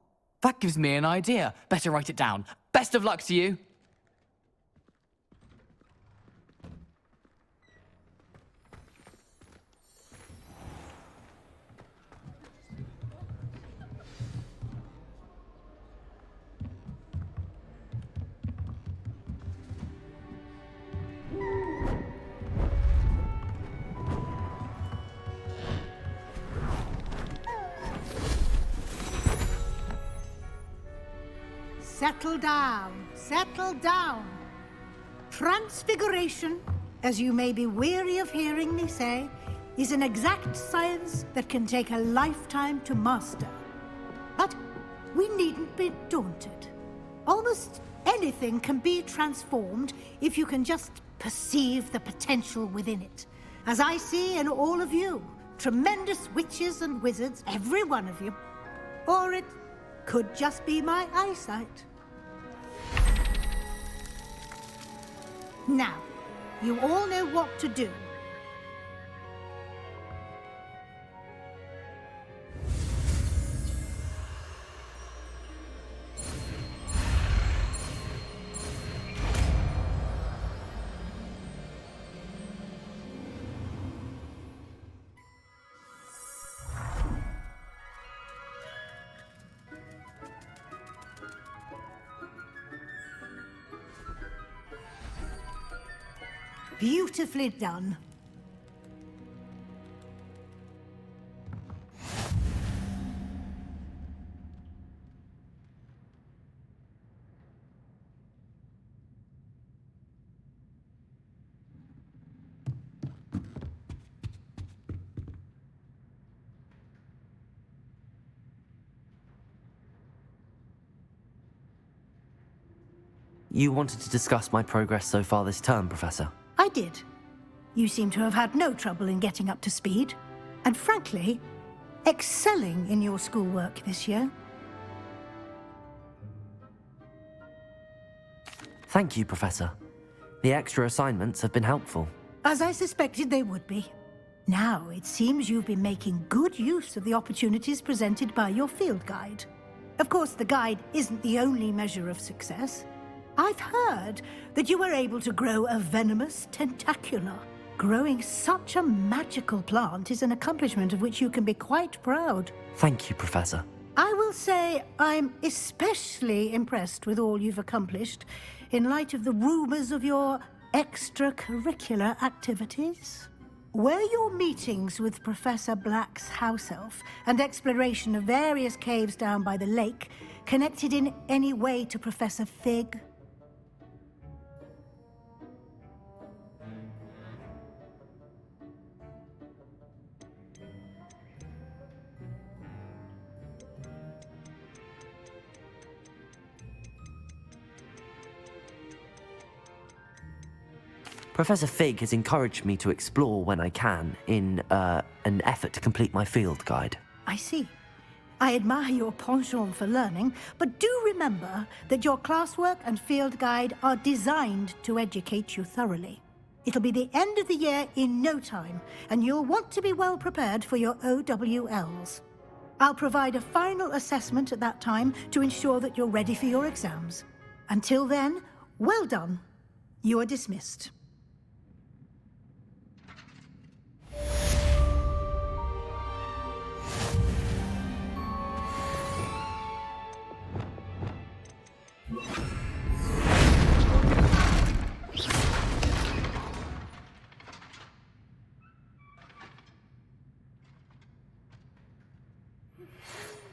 that gives me an idea. Better write it down. Best of luck to you. Settle down, settle down. Transfiguration, as you may be weary of hearing me say, is an exact science that can take a lifetime to master. But we needn't be daunted. Almost anything can be transformed if you can just perceive the potential within it. As I see in all of you, tremendous witches and wizards, every one of you. Or it could just be my eyesight. Now, you all know what to do. Beautifully done. You wanted to discuss my progress so far this term, Professor? I did. You seem to have had no trouble in getting up to speed, and frankly, excelling in your schoolwork this year. Thank you, Professor. The extra assignments have been helpful. As I suspected they would be. Now, it seems you've been making good use of the opportunities presented by your field guide. Of course, the guide isn't the only measure of success. I've heard that you were able to grow a venomous tentacula. Growing such a magical plant is an accomplishment of which you can be quite proud. Thank you, Professor. I will say I'm especially impressed with all you've accomplished in light of the rumors of your extracurricular activities. Were your meetings with Professor Black's house elf and exploration of various caves down by the lake connected in any way to Professor Fig? Professor Fig has encouraged me to explore when I can in an effort to complete my field guide. I see. I admire your penchant for learning, but do remember that your classwork and field guide are designed to educate you thoroughly. It'll be the end of the year in no time, and you'll want to be well prepared for your OWLs. I'll provide a final assessment at that time to ensure that you're ready for your exams. Until then, well done. You are dismissed.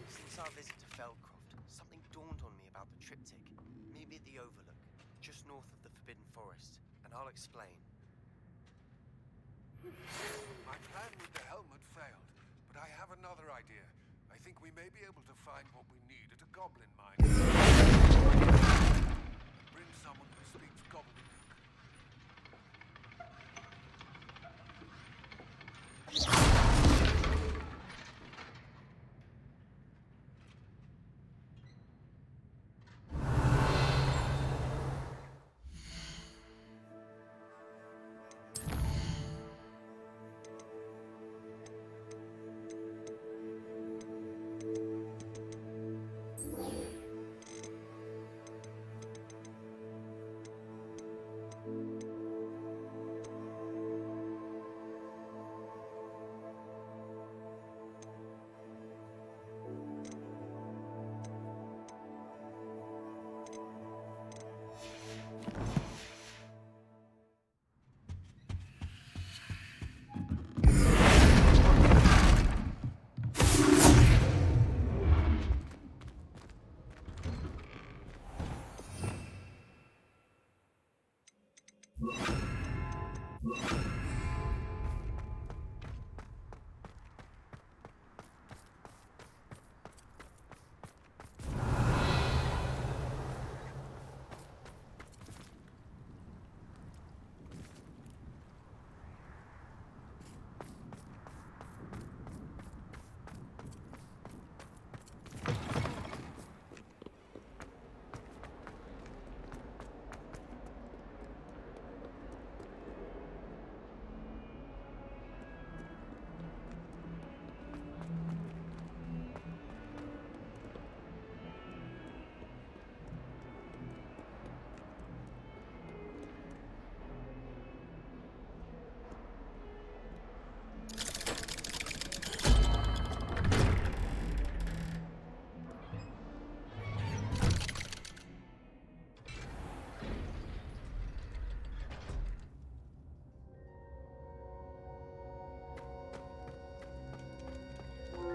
Since our visit to Feldcroft, something dawned on me about the triptych. Maybe at the Overlook, just north of the Forbidden Forest, and I'll explain. My plan with the helmet failed, but I have another idea. I think we may be able to find what we need at a goblin mine. Bring someone who speaks gobbledygook.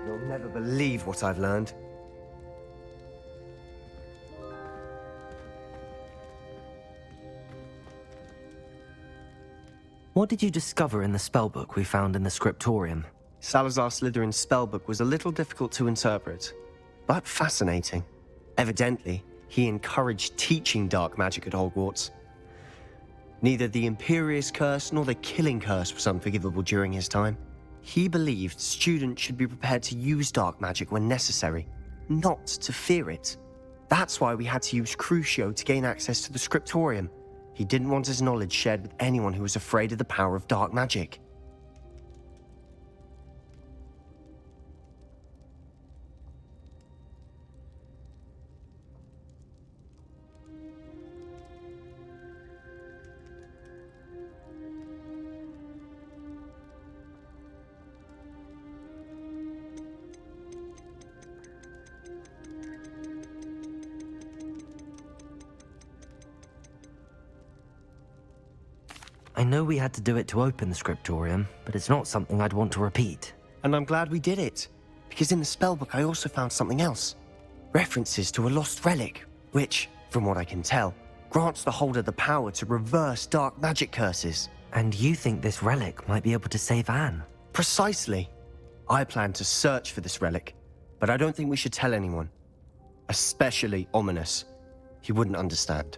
You'll never believe what I've learned. What did you discover in the spellbook we found in the scriptorium? Salazar Slytherin's spellbook was a little difficult to interpret, but fascinating. Evidently, He encouraged teaching dark magic at Hogwarts. Neither the Imperious Curse nor the Killing Curse was unforgivable during his time. He believed students should be prepared to use dark magic when necessary, not to fear it. That's why we had to use Crucio to gain access to the scriptorium. He didn't want his knowledge shared with anyone who was afraid of the power of dark magic. I know we had to do it to open the scriptorium, but it's not something I'd want to repeat. And I'm glad we did it, because in the spellbook I also found something else. References to a lost relic, which, from what I can tell, grants the holder the power to reverse dark magic curses. And you think this relic might be able to save Anne? Precisely. I plan to search for this relic, but I don't think we should tell anyone. Especially Ominous. He wouldn't understand.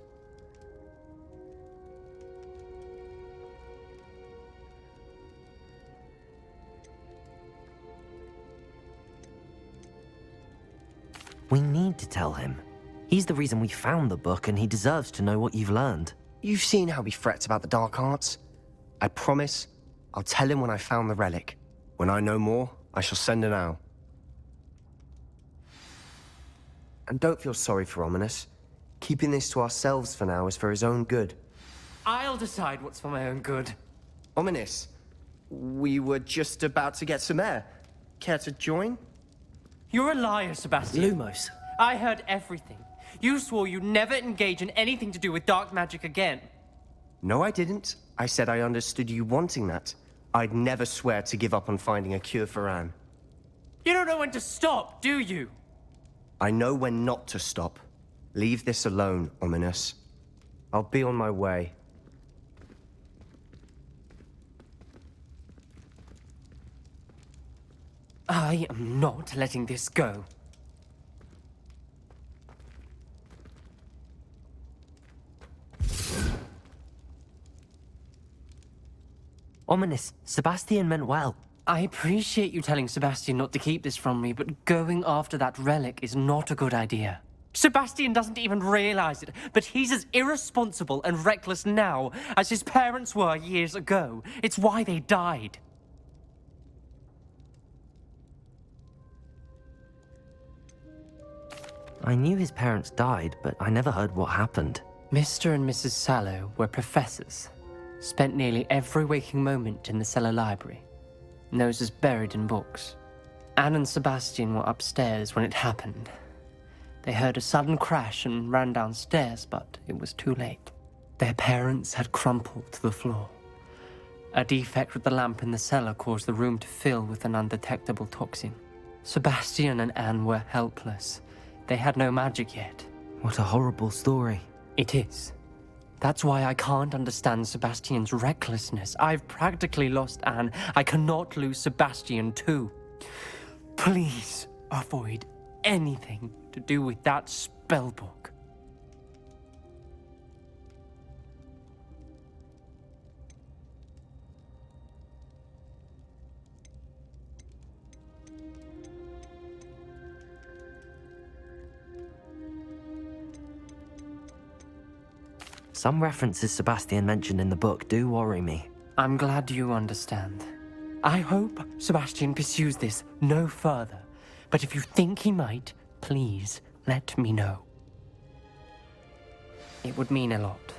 We need to tell him. He's the reason we found the book, and he deserves to know what you've learned. You've seen how he frets about the dark arts. I promise I'll tell him when I found the relic. When I know more, I shall send an owl. And don't feel sorry for Ominous. Keeping this to ourselves for now is for his own good. I'll decide what's for my own good. Ominous, we were just about to get some air. Care to join? You're a liar, Sebastian. Lumos. I heard everything. You swore you'd never engage in anything to do with dark magic again. No, I didn't. I said I understood you wanting that. I'd never swear to give up on finding a cure for Anne. You don't know when to stop, do you? I know when not to stop. Leave this alone, Ominous. I'll be on my way. I am not letting this go. Ominous, Sebastian meant well. I appreciate you telling Sebastian not to keep this from me, but going after that relic is not a good idea. Sebastian doesn't even realize it, but he's as irresponsible and reckless now as his parents were years ago. It's why they died. I knew his parents died, but I never heard what happened. Mr. and Mrs. Sallow were professors. Spent nearly every waking moment in the cellar library. Noses buried in books. Anne and Sebastian were upstairs when it happened. They heard a sudden crash and ran downstairs, but it was too late. Their parents had crumpled to the floor. A defect with the lamp in the cellar caused the room to fill with an undetectable toxin. Sebastian and Anne were helpless. They had no magic yet. What a horrible story. It is. That's why I can't understand Sebastian's recklessness. I've practically lost Anne. I cannot lose Sebastian too. Please avoid anything to do with that spellbook. Some references Sebastian mentioned in the book do worry me. I'm glad you understand. I hope Sebastian pursues this no further. But if you think he might, please let me know. It would mean a lot.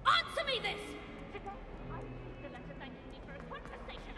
Answer me this! Today, I received a letter thanking me for a conversation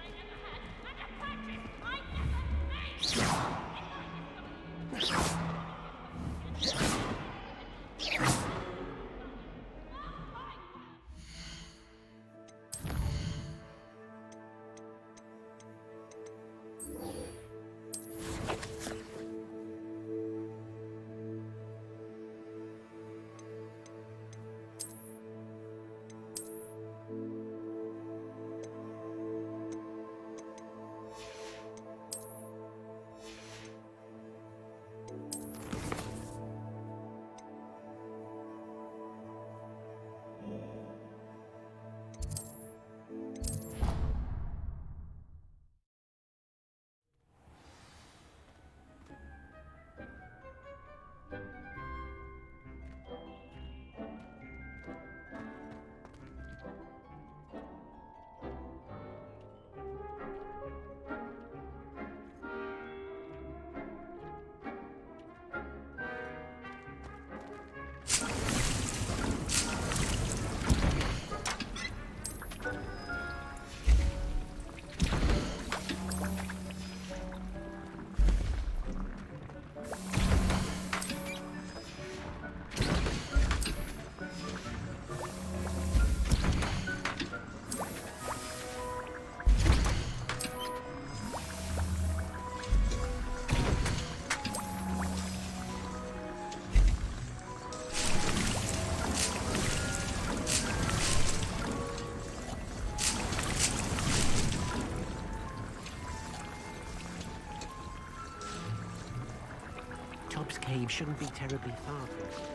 Tobbs Cave shouldn't be terribly far from here.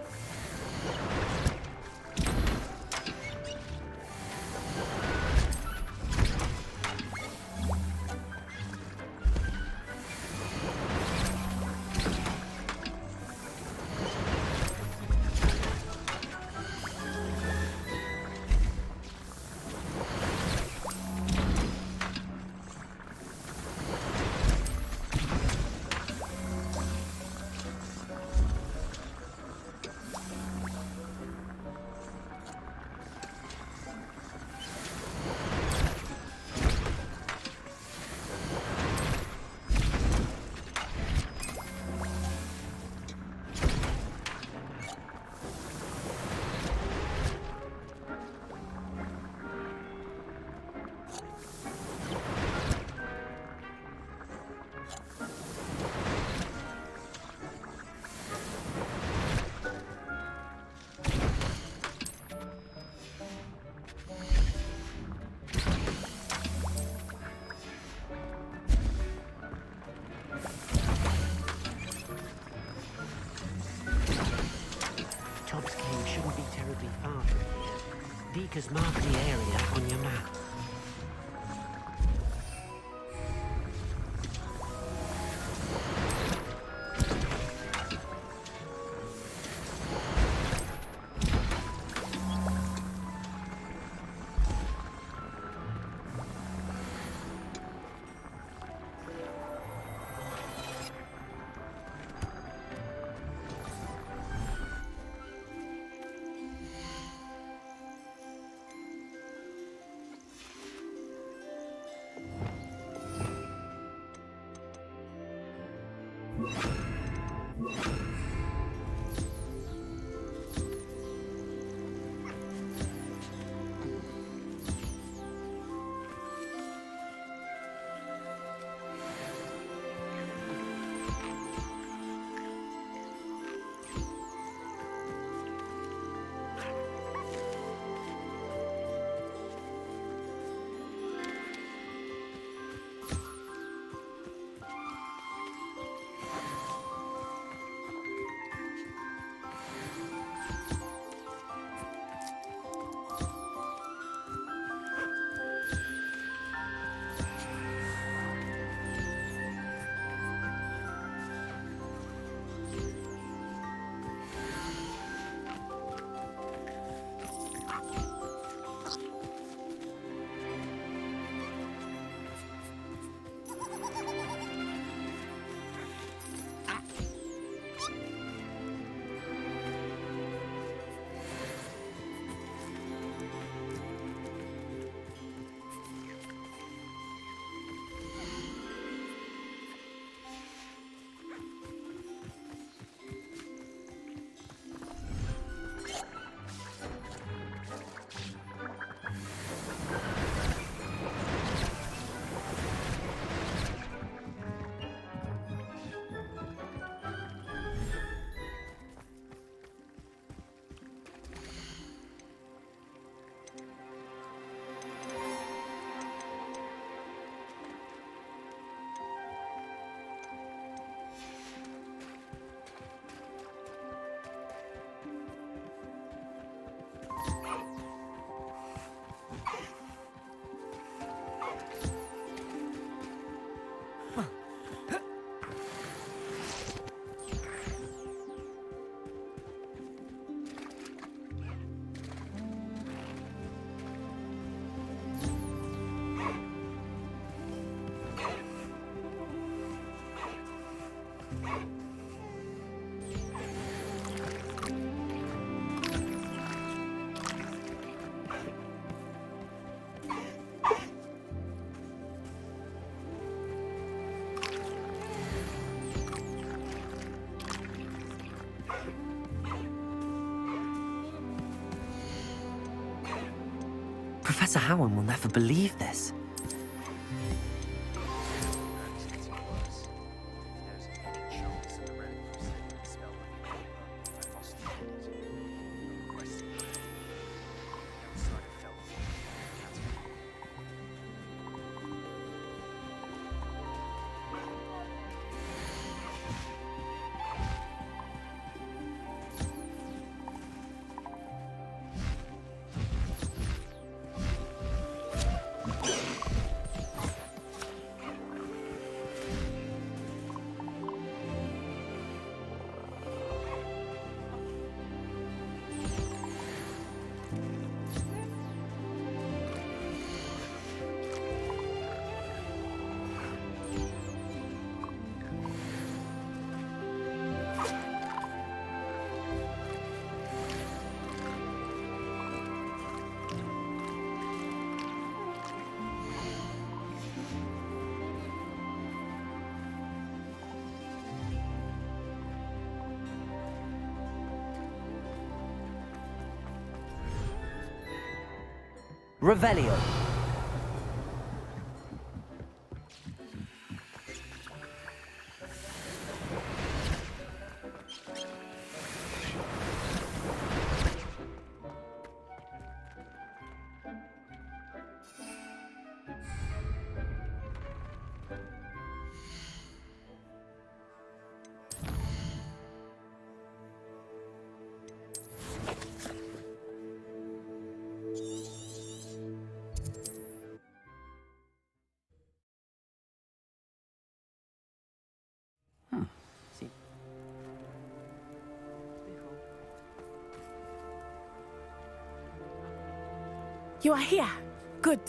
Tobbs Cave shouldn't be terribly far from here. Deacon's mark the area on your map. Professor Howard will never believe this. It's getting worse. If there's any chance that the relic from Slytherin spell might be over, I must find it. I'm requesting it. The other side of Felcroft. Revelio. You are here. Good.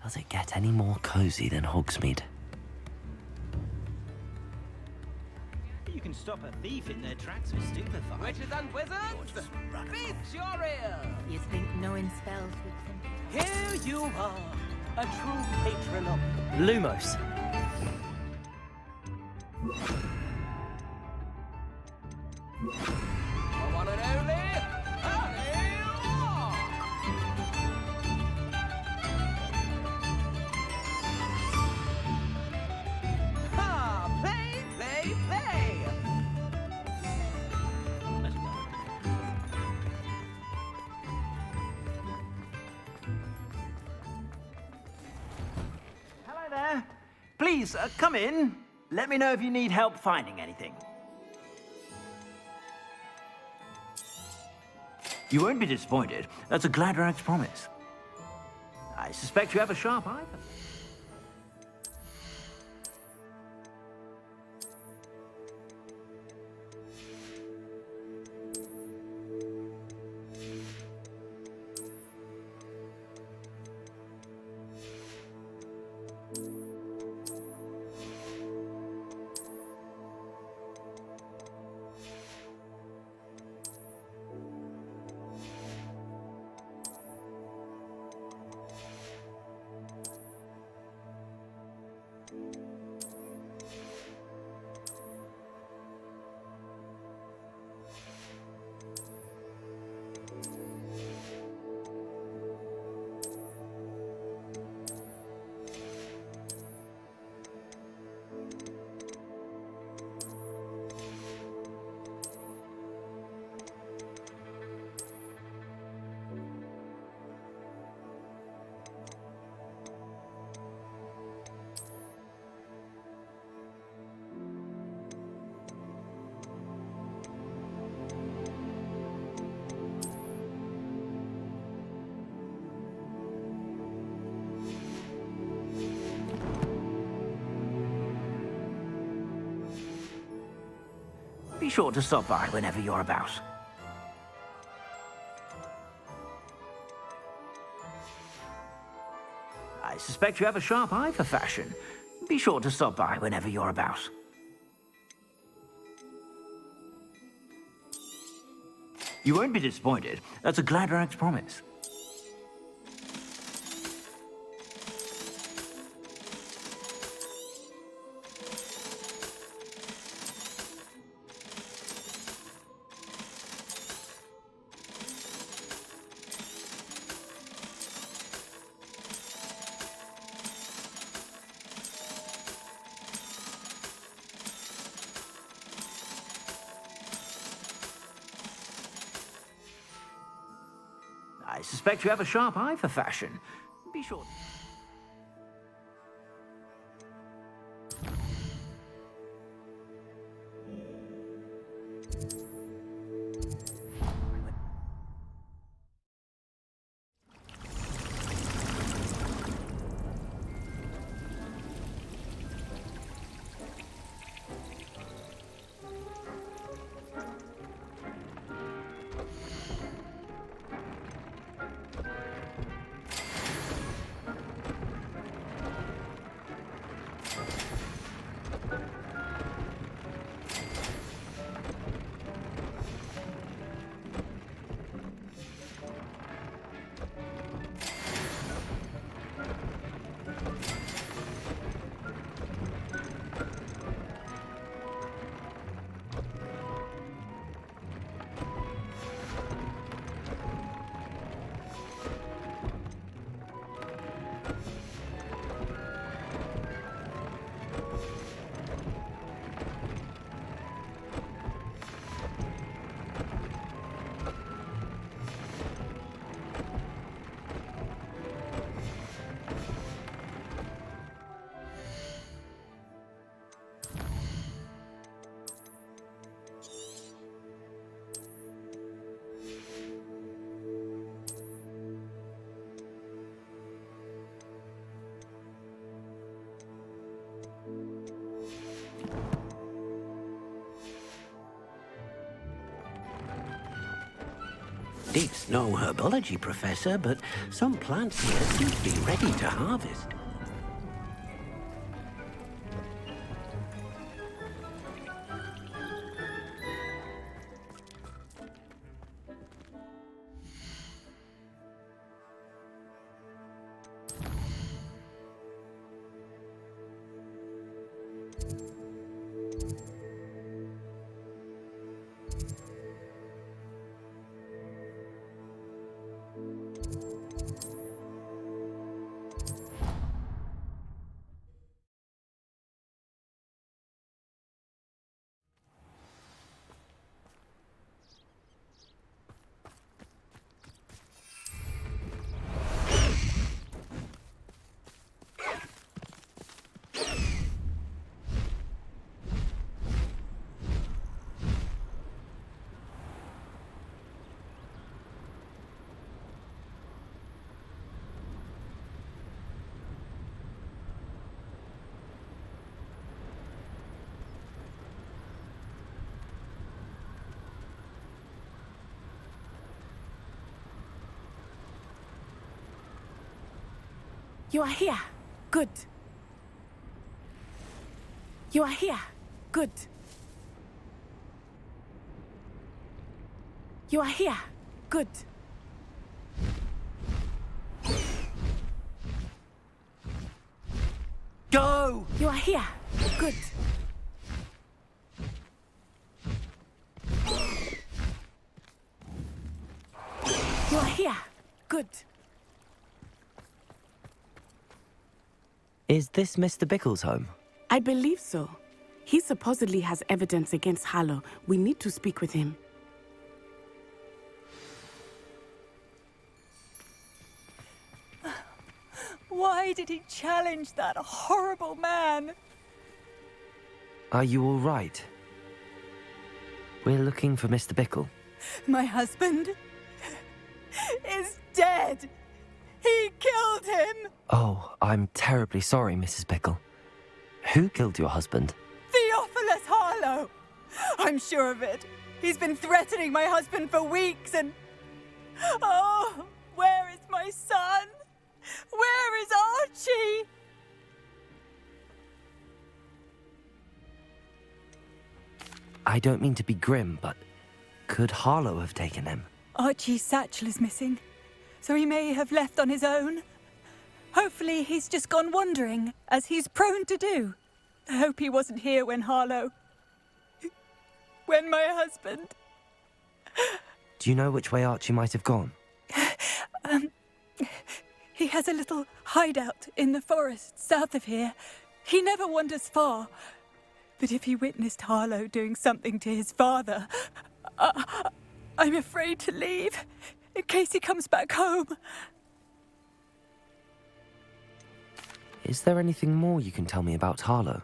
Does it get any more cozy than Hogsmeade? You can stop a thief in their tracks with stupefy. Witches and wizards, feast your ear! You think knowing spells would simplify? Here you are, a true patron of... Lumos. The one and only... Please, come in. Let me know if you need help finding anything. You won't be disappointed. That's a Gladrag's promise. I suspect you have a sharp eye for... Be sure to stop by whenever you're about. I suspect you have a sharp eye for fashion. Be sure to stop by whenever you're about. You won't be disappointed. That's a Gladrax promise. I suspect you have a sharp eye for fashion. Be sure. Deep's no herbology professor, but some plants here seem to be ready to harvest. You are here. Good. You are here. Good. You are here. Good. Go! You are here. Good. You are here. Good. Is this Mr. Bickle's home? I believe so. He supposedly has evidence against Harlow. We need to speak with him. Why did he challenge that horrible man? Are you all right? We're looking for Mr. Bickle. My husband is dead. He killed him. Oh, I'm terribly sorry, Mrs. Bickle. Who killed your husband? Theophilus Harlow. I'm sure of it. He's been threatening my husband for weeks and... Oh, where is my son? Where is Archie? I don't mean to be grim, but could Harlow have taken him? Archie's satchel is missing, so he may have left on his own. Hopefully he's just gone wandering, as he's prone to do. I hope he wasn't here when Harlow... when my husband... Do you know which way Archie might have gone? He has a little hideout in the forest south of here. He never wanders far. But if he witnessed Harlow doing something to his father, I'm afraid to leave, in case he comes back home. Is there anything more you can tell me about Harlow?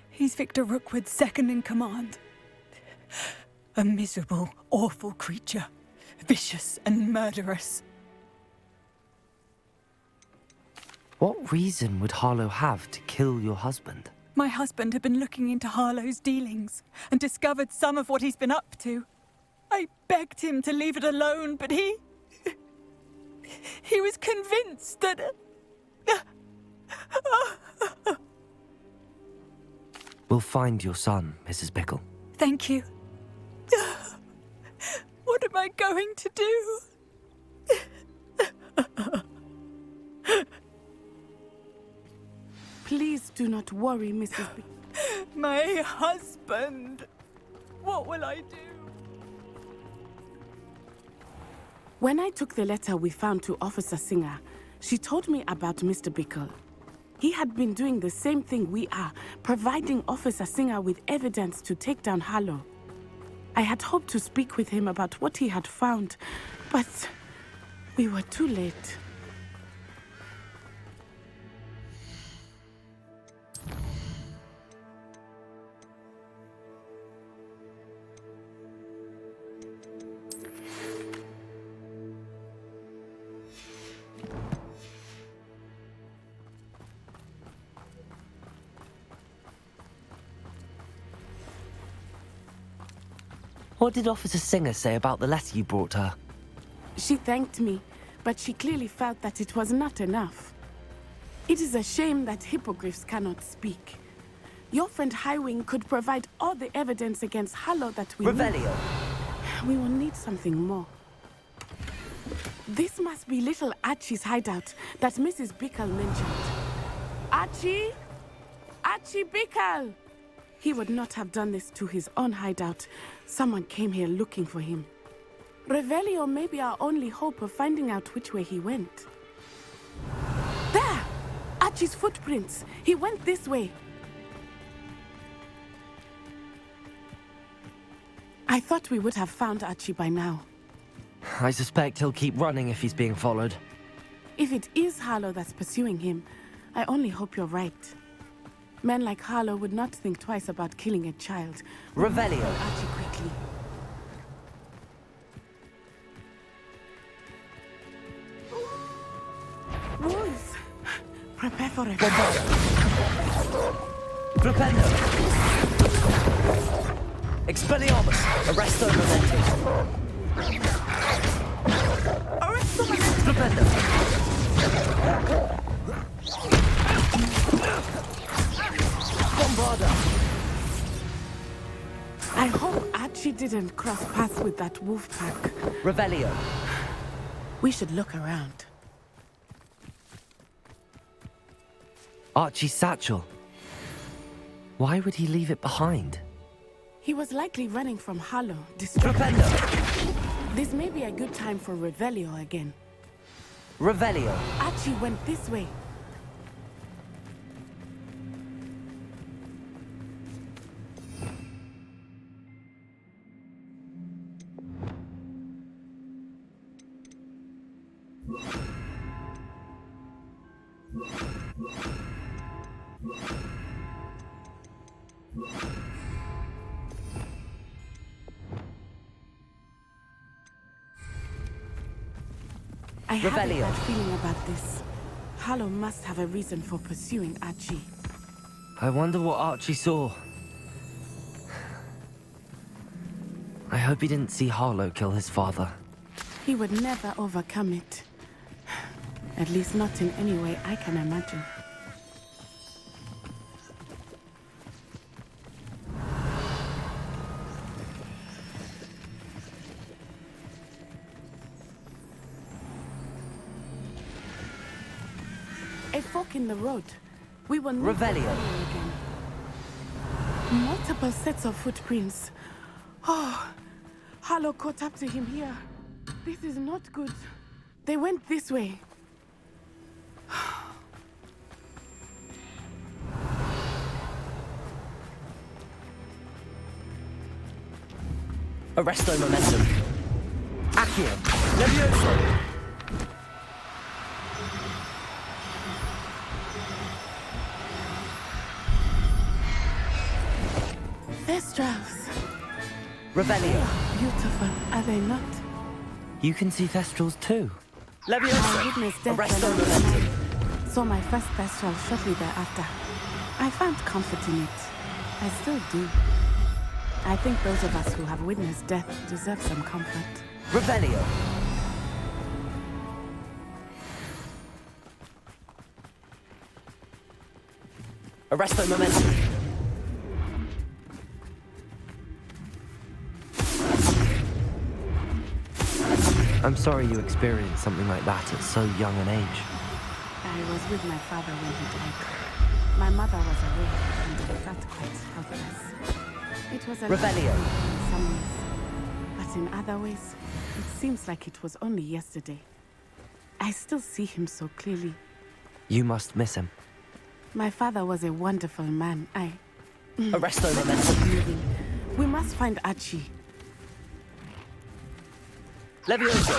He's Victor Rookwood's second in command. A miserable, awful creature. Vicious and murderous. What reason would Harlow have to kill your husband? My husband had been looking into Harlow's dealings and discovered some of what he's been up to. I begged him to leave it alone, but he was convinced that... We'll find your son, Mrs. Bickle. Thank you. What am I going to do? Please do not worry, Mrs. B. My husband. What will I do? When I took the letter we found to Officer Singer, she told me about Mr. Bickle. He had been doing the same thing we are, providing Officer Singer with evidence to take down Harlow. I had hoped to speak with him about what he had found, but we were too late. What did Officer Singer say about the letter you brought her? She thanked me, but she clearly felt that it was not enough. It is a shame that hippogriffs cannot speak. Your friend Highwing could provide all the evidence against Harlow that we Revelio. need. We will need something more. This must be little Archie's hideout that Mrs. Bickle mentioned. Archie? Archie Bickle! He would not have done this to his own hideout. Someone came here looking for him. Revelio may be our only hope of finding out which way he went. There! Archie's footprints. He went this way. I thought we would have found Archie by now. I suspect he'll keep running if he's being followed. If it is Harlow that's pursuing him, I only hope you're right. Men like Harlow would not think twice about killing a child. Revelio. Archie quickly. Wolves! Prepare for it. Flipendo! Expelliarmus! Arresto Momenti! Arresto Flipendo! Bombarda! I hope Archie didn't cross paths with that wolf pack. Revelio. We should look around. Archie's satchel. Why would he leave it behind? He was likely running from Harlow. Flipendo! This may be a good time for Revelio again. Revelio. Archie went this way. I have a bad feeling about this. Harlow must have a reason for pursuing Archie. I wonder what Archie saw. I hope he didn't see Harlow kill his father. He would never overcome it. At least not in any way I can imagine. A fork in the road. We will not Revelio. again. Multiple sets of footprints. Oh, Harlow caught up to him here. This is not good. They went this way. Arresto momentum. Accio. Levioso. Thestrals. Revelio. Beautiful, are they not? You can see Thestrals too. I witnessed death Arresto when I was momentum. 9. Saw my first Thestral shortly thereafter. I found comfort in it. I still do. I think those of us who have witnessed death deserve some comfort. Revelio. Arresto momentum. I'm sorry you experienced something like that at so young an age. I was with my father when he died. My mother was away, and I felt quite helpless. It was a Revelio. in some ways, but in other ways, it seems like it was only yesterday. I still see him so clearly. You must miss him. My father was a wonderful man. Arresto Let us momentum. keep moving. We must find Archie. Levioso.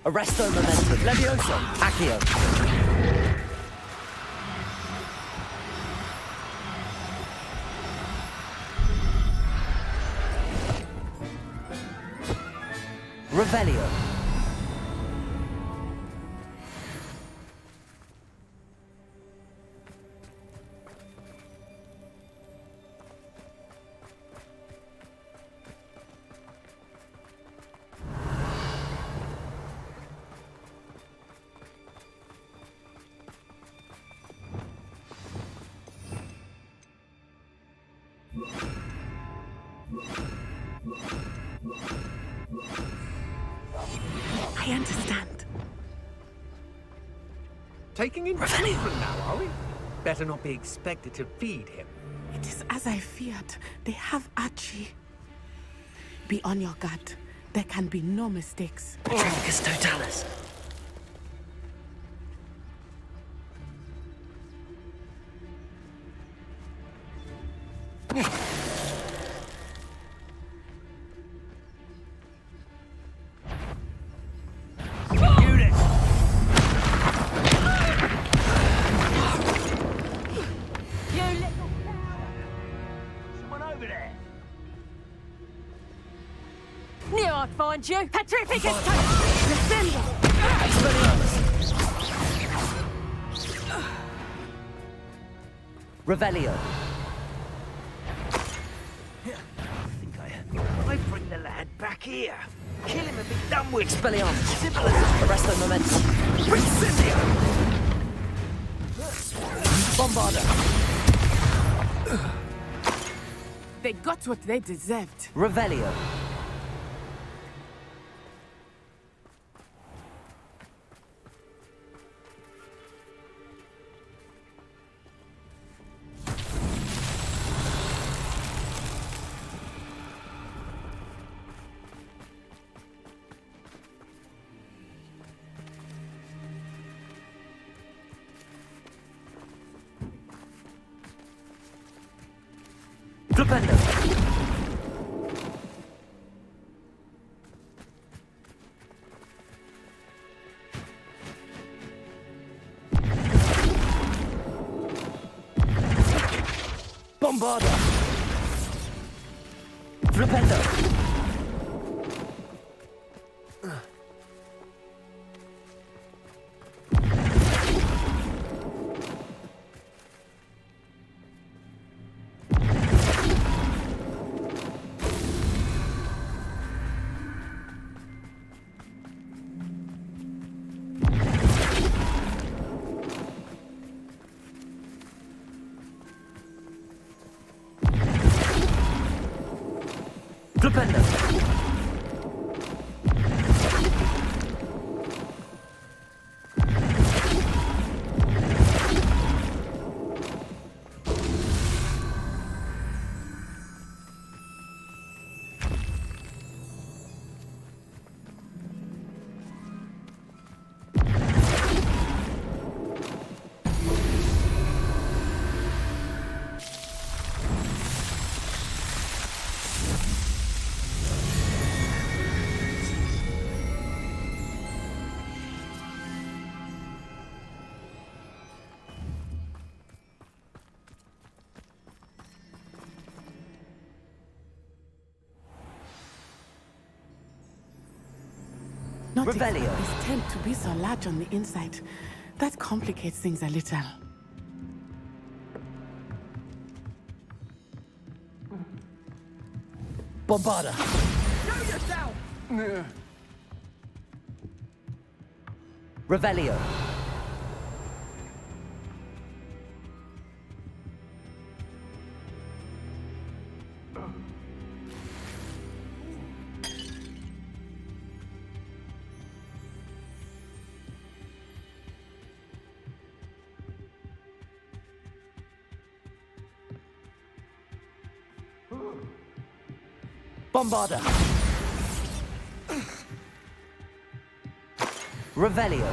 Arresto momentum. Levioso. Accio. Revelio. I understand. Taking in children now, are we? Better not be expected to feed him. It is as I feared. They have Archie. Be on your guard. There can be no mistakes. Pt.10 totalis. Someone over there. Knew I'd find you. Petrificus Revelio. I bring the lad back here. Kill him and be done with. Expelliarmus. Simple as Arresto momentum. Incendio! Bombarda. They got what they deserved. Revelio. Flipendo. Bombarda. Flipendo. Revelio! Not Revelio. expect this tent to be so large on the inside. That complicates things a little. Bombarda! Show yourself! Revelio! Bombarda! Revelio!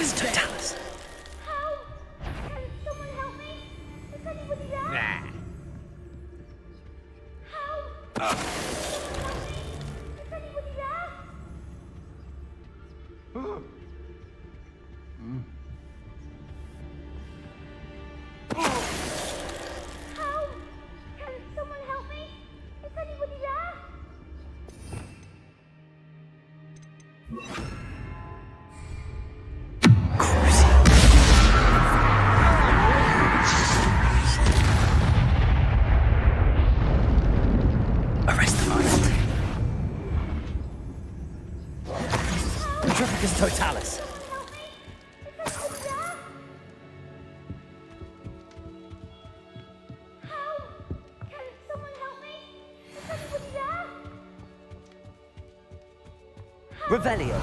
It's Totalis. Totalis. Revelio.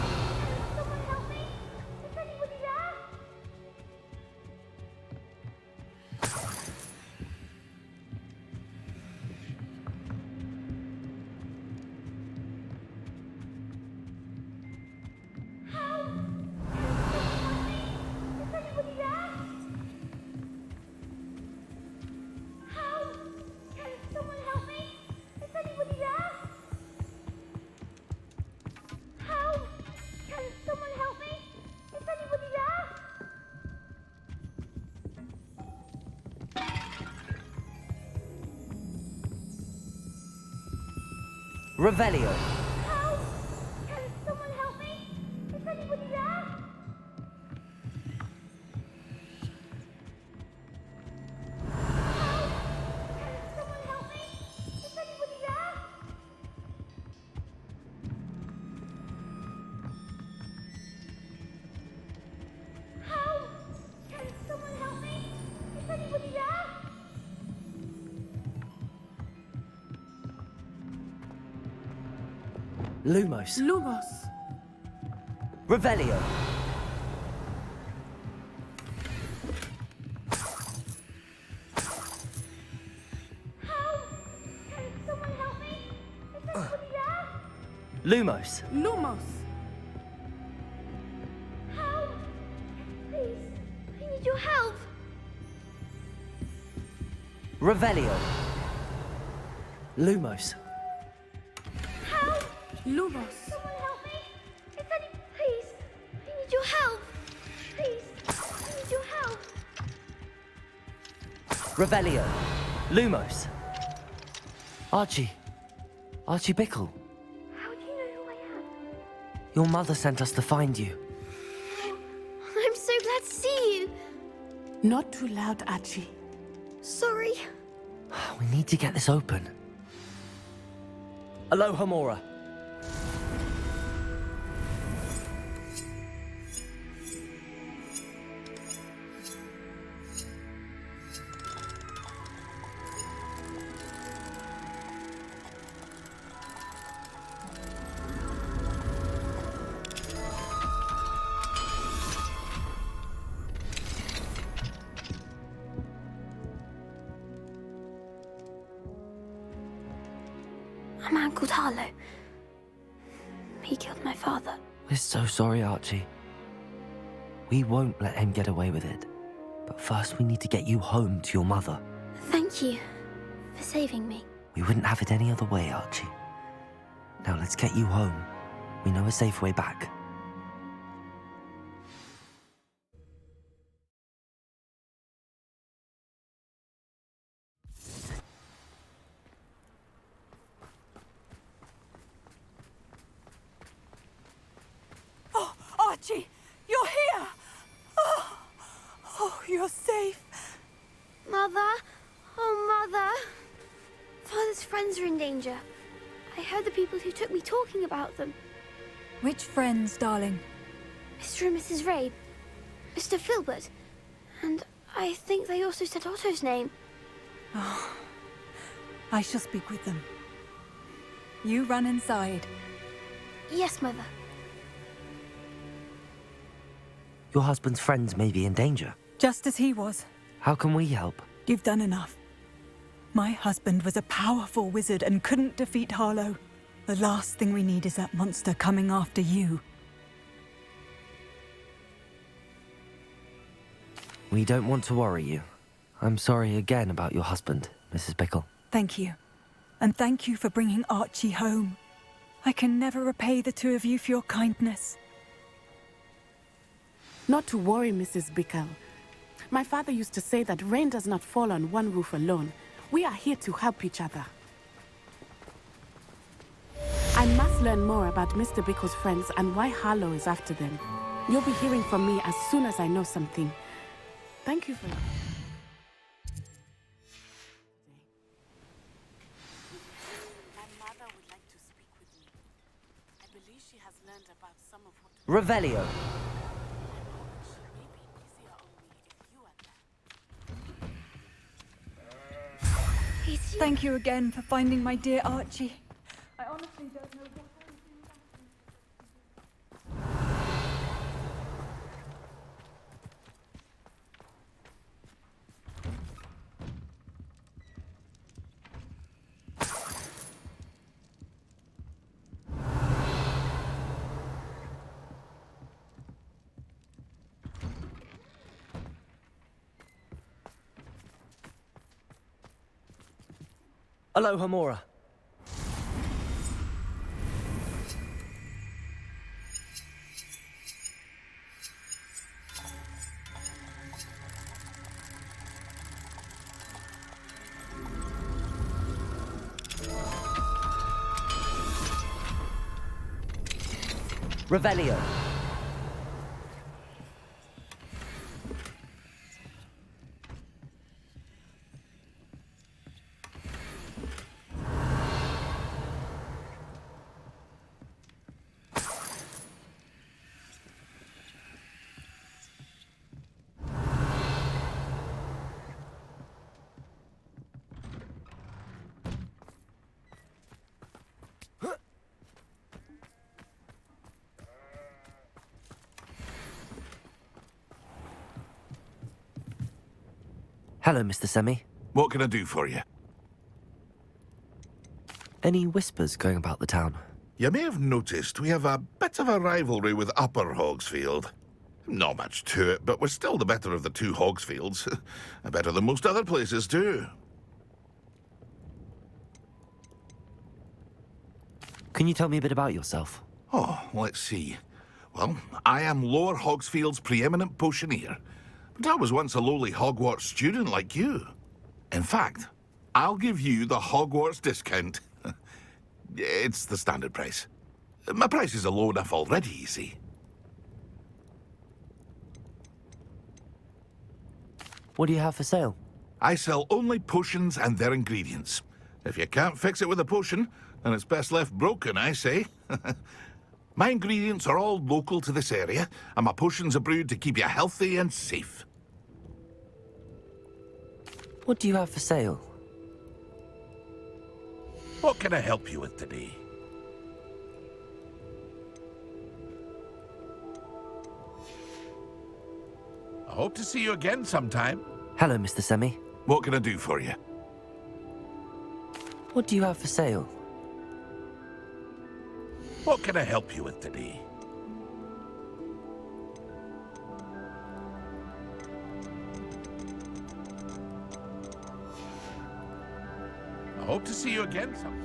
Revelio. Can someone help me? Is anybody there? Can someone help me? Is anybody there? Can someone help me? Is anybody there? Lumos. Lumos. Revelio. Can someone help me? Is anybody there? Lumos. Lumos. Please, I need your help. Revelio. Lumos. Lumos. Someone help me. Is any... Please, need your help. Please, I need your help. Revelio. Lumos. Archie. Archie Bickle. How do you know who I am? Your mother sent us to find you. I'm so glad to see you. Not too loud, Archie. Sorry. We need to get this open. Aloha Mora. A man called Harlow. He killed my father. We're so sorry, Archie. We won't let him get away with it. But first we need to get you home to your mother. Thank you for saving me. We wouldn't have it any other way, Archie. Now let's get you home. We know a safe way back. Oh, Archie, you're here! Oh, you're safe. Mother? Oh, Mother. Father's friends are in danger. I heard the people who took me talking about them. Which friends, darling? Mr. and Mrs. Ray, Mr. Filbert, and I think they also said Otto's name. Oh, I shall speak with them. You run inside. Yes, Mother. Your husband's friends may be in danger. Just as he was. How can we help? You've done enough. My husband was a powerful wizard and couldn't defeat Harlow. The last thing we need is that monster coming after you. We don't want to worry you. I'm sorry again about your husband, Mrs. Bickle. Thank you. And thank you for bringing Archie home. I can never repay the two of you for your kindness. Not to worry, Mrs. Bickle. My father used to say that rain does not fall on one roof alone. We are here to help each other. I must learn more about Mr. Bickle's friends and why Harlow is after them. You'll be hearing from me as soon as I know something. Thank you for... My mother would like to speak with me. I believe she has learned about some of what... Revelio. Thank you again for finding my dear Archie. I honestly don't know what I would do Aloha Mora. Revelio. Hello, Mr. Semi. What can I do for you? Any whispers going about the town? You may have noticed we have a bit of a rivalry with Upper Hogsfield. Not much to it, but we're still the better of the two Hogsfields. Better than most other places, too. Can you tell me a bit about yourself? Oh, let's see. Well, I am Lower Hogsfield's preeminent potioneer, but I was once a lowly Hogwarts student like you. In fact, I'll give you the Hogwarts discount. It's the standard price. My prices are low enough already, you see. What do you have for sale? I sell only potions and their ingredients. If you can't fix it with a potion, then it's best left broken, I say. My ingredients are all local to this area, and my potions are brewed to keep you healthy and safe. What do you have for sale? What can I help you with today? I hope to see you again sometime. Hello, Mr. Semi. What can I do for you? What do you have for sale? What can I help you with today? I hope to see you again sometime.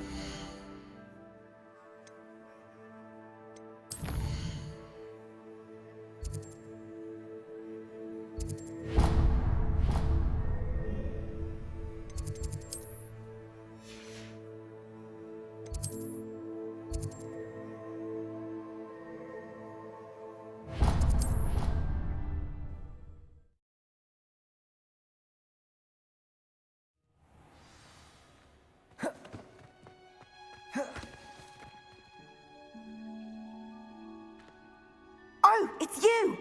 Oh, it's you!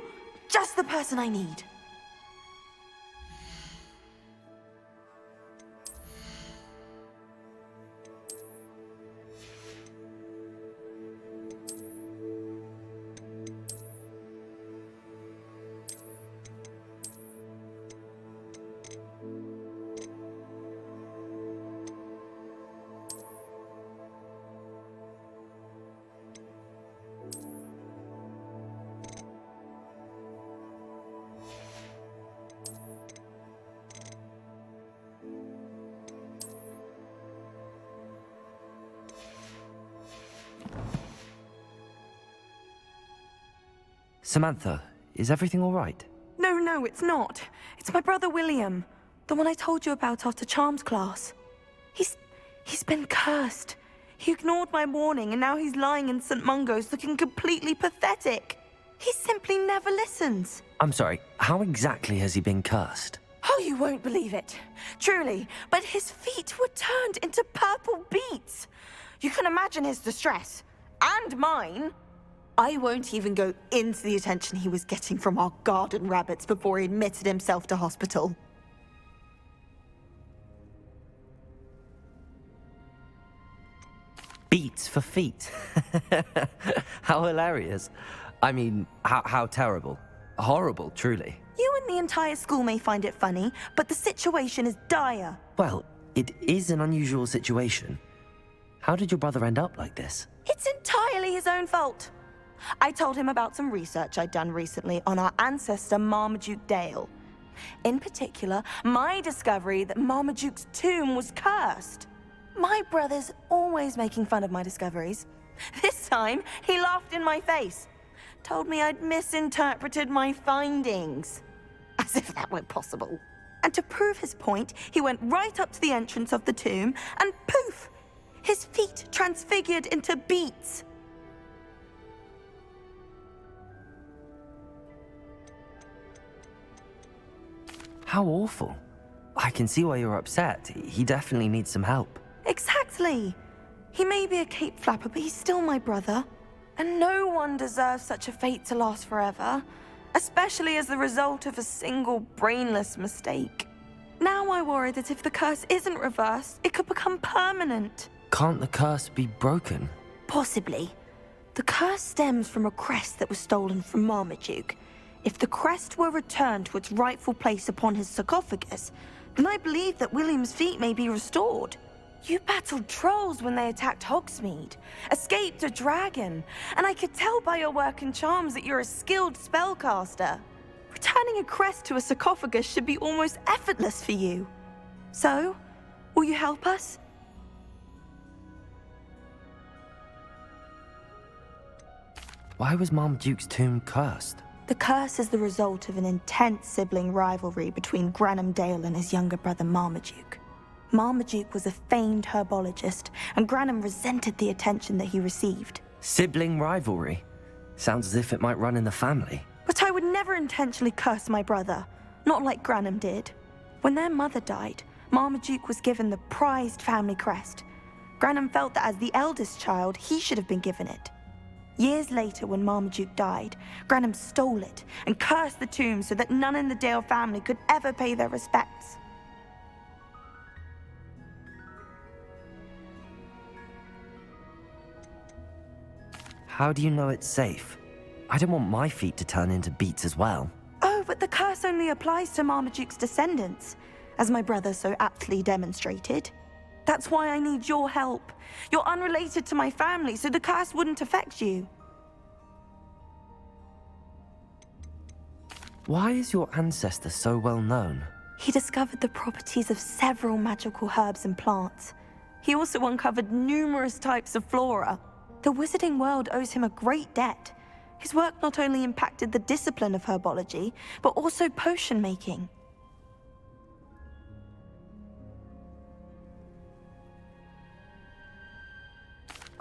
Just the person I need. Samantha, is everything all right? No, it's not. It's my brother William. The one I told you about after Charms class. He's been cursed. He ignored my warning and now he's lying in St. Mungo's looking completely pathetic. He simply never listens. I'm sorry, how exactly has he been cursed? Oh, you won't believe it. Truly, but his feet were turned into purple beets. You can imagine his distress. And mine. I won't even go into the attention he was getting from our garden rabbits before he admitted himself to hospital. Beats for feet. How hilarious. I mean, how terrible. Horrible, truly. You and the entire school may find it funny, but the situation is dire. Well, it is an unusual situation. How did your brother end up like this? It's entirely his own fault. I told him about some research I'd done recently on our ancestor Marmaduke Dale. In particular, my discovery that Marmaduke's tomb was cursed. My brother's always making fun of my discoveries. This time, he laughed in my face. Told me I'd misinterpreted my findings. As if that were possible. And to prove his point, he went right up to the entrance of the tomb and poof! His feet transfigured into beets. How awful. I can see why you're upset. He definitely needs some help. Exactly. He may be a cape flapper, but he's still my brother. And no one deserves such a fate to last forever, especially as the result of a single brainless mistake. Now I worry that if the curse isn't reversed, it could become permanent. Can't the curse be broken? Possibly. The curse stems from a crest that was stolen from Marmaduke. If the crest were returned to its rightful place upon his sarcophagus, then I believe that William's feet may be restored. You battled trolls when they attacked Hogsmeade, escaped a dragon, and I could tell by your work and charms that you're a skilled spellcaster. Returning a crest to a sarcophagus should be almost effortless for you. So, will you help us? Why was Marmaduke's tomb cursed? The curse is the result of an intense sibling rivalry between Granham Dale and his younger brother Marmaduke. Marmaduke was a famed herbologist, and Granham resented the attention that he received. Sibling rivalry? Sounds as if it might run in the family. But I would never intentionally curse my brother, not like Granham did. When their mother died, Marmaduke was given the prized family crest. Granham felt that as the eldest child, he should have been given it. Years later, when Marmaduke died, Granham stole it and cursed the tomb so that none in the Dale family could ever pay their respects. How do you know it's safe? I don't want my feet to turn into beets as well. Oh, but the curse only applies to Marmaduke's descendants, as my brother so aptly demonstrated. That's why I need your help. You're unrelated to my family, so the curse wouldn't affect you. Why is your ancestor so well known? He discovered the properties of several magical herbs and plants. He also uncovered numerous types of flora. The wizarding world owes him a great debt. His work not only impacted the discipline of herbology, but also potion making.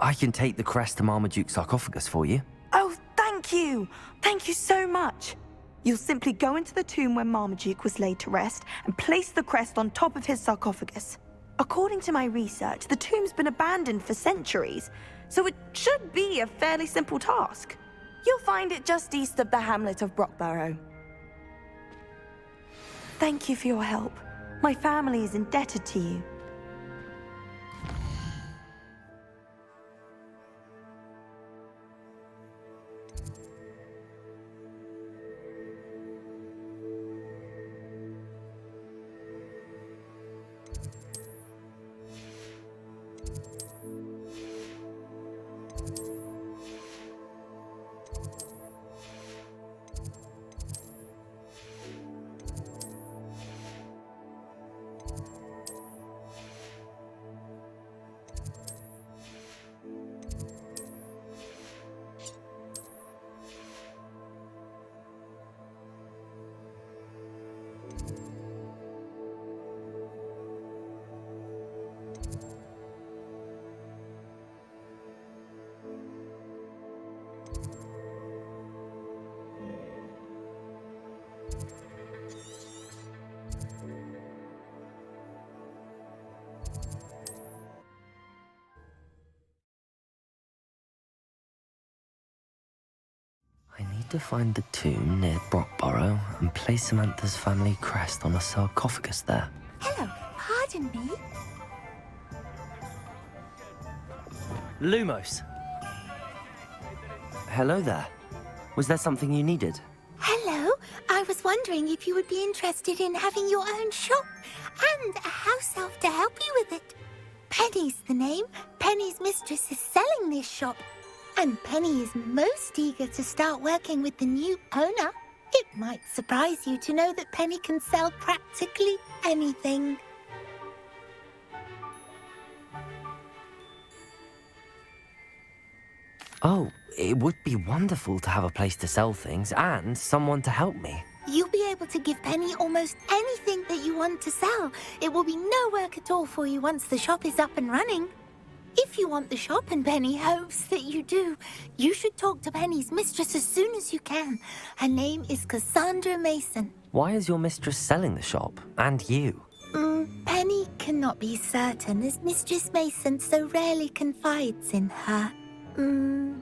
I can take the crest to Marmaduke's sarcophagus for you. Oh, thank you! Thank you so much! You'll simply go into the tomb where Marmaduke was laid to rest and place the crest on top of his sarcophagus. According to my research, the tomb's been abandoned for centuries, so it should be a fairly simple task. You'll find it just east of the hamlet of Brockborough. Thank you for your help. My family is indebted to you. I need to find the tomb near Brockborough and place Samantha's family crest on a sarcophagus there. Hello, pardon me. Lumos! Hello there. Was there something you needed? Hello, I was wondering if you would be interested in having your own shop and a house elf to help you with it. Penny's the name. Penny's mistress is selling this shop. And Penny is most eager to start working with the new owner. It might surprise you to know that Penny can sell practically anything. Oh, it would be wonderful to have a place to sell things and someone to help me. You'll be able to give Penny almost anything that you want to sell. It will be no work at all for you once the shop is up and running. If you want the shop and Penny hopes that you do, you should talk to Penny's mistress as soon as you can. Her name is Cassandra Mason. Why is your mistress selling the shop? And you? Penny cannot be certain as Mistress Mason so rarely confides in her.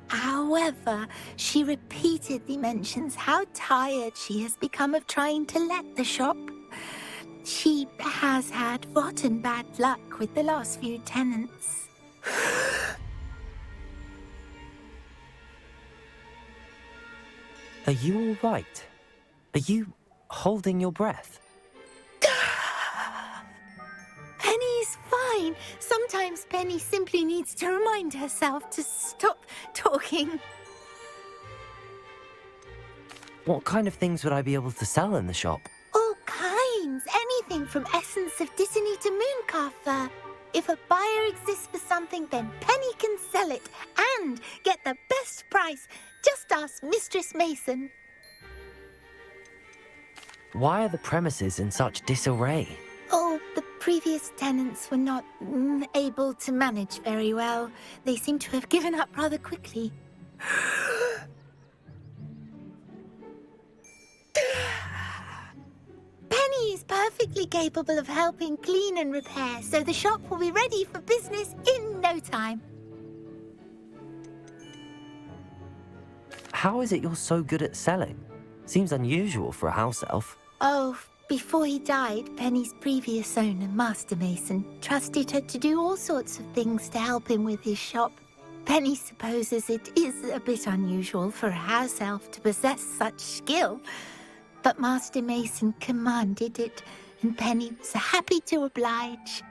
However, she repeatedly mentions how tired she has become of trying to let the shop. She has had rotten bad luck with the last few tenants. Are you all right? Are you holding your breath? Penny's fine. Sometimes Penny simply needs to remind herself to stop talking. What kind of things would I be able to sell in the shop? All kinds. Anything from essence of Disney to Mooncalf fur. If a buyer exists for something, then Penny can sell it and get the best price. Just ask Mistress Mason. Why are the premises in such disarray? Oh, the previous tenants were not able to manage very well. They seem to have given up rather quickly. Penny is perfectly capable of helping clean and repair, so the shop will be ready for business in no time. How is it you're so good at selling? Seems unusual for a house elf. Oh, before he died, Penny's previous owner, Master Mason, trusted her to do all sorts of things to help him with his shop. Penny supposes it is a bit unusual for a house elf to possess such skill, but Master Mason commanded it, and Penny was happy to oblige.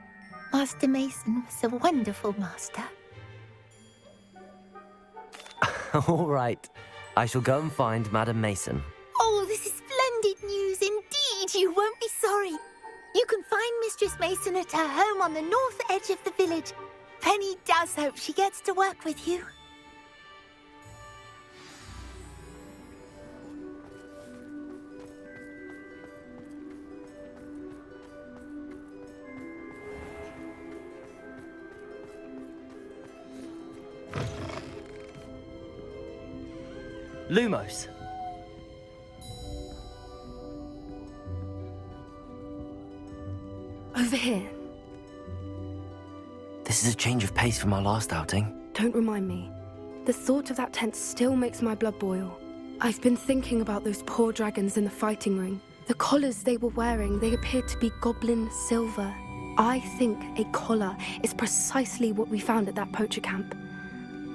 Master Mason was a wonderful master. All right. I shall go and find Madam Mason. Oh, this is splendid news indeed. You won't be sorry. You can find Mistress Mason at her home on the north edge of the village. Penny does hope she gets to work with you. Lumos. Over here. This is a change of pace from our last outing. Don't remind me. The thought of that tent still makes my blood boil. I've been thinking about those poor dragons in the fighting ring. The collars they were wearing, they appeared to be goblin silver. I think a collar is precisely what we found at that poacher camp.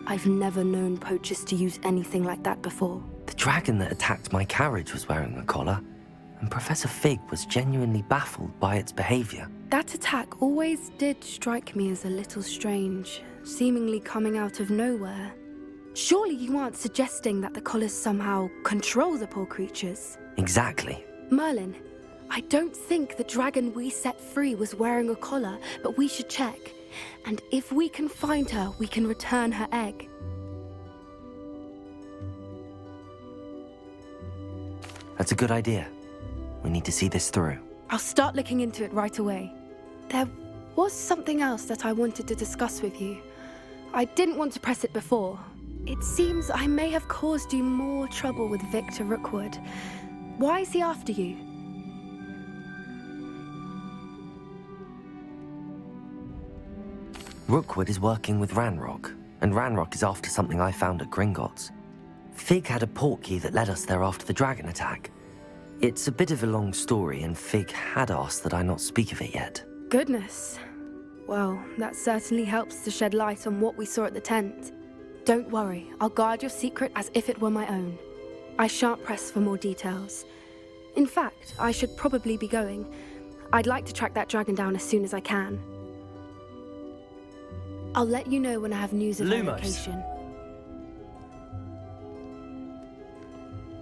I've never known poachers to use anything like that before. The dragon that attacked my carriage was wearing a collar, and Professor Fig was genuinely baffled by its behavior. That attack always did strike me as a little strange, seemingly coming out of nowhere. Surely you aren't suggesting that the collars somehow control the poor creatures? Exactly. Merlin, I don't think the dragon we set free was wearing a collar, but we should check. And if we can find her, we can return her egg. That's a good idea. We need to see this through. I'll start looking into it right away. There was something else that I wanted to discuss with you. I didn't want to press it before. It seems I may have caused you more trouble with Victor Rookwood. Why is he after you? Rookwood is working with Ranrock, and Ranrock is after something I found at Gringotts. Fig had a portkey that led us there after the dragon attack. It's a bit of a long story, and Fig had asked that I not speak of it yet. Goodness. Well, that certainly helps to shed light on what we saw at the tent. Don't worry, I'll guard your secret as if it were my own. I shan't press for more details. In fact, I should probably be going. I'd like to track that dragon down as soon as I can. I'll let you know when I have news of her location.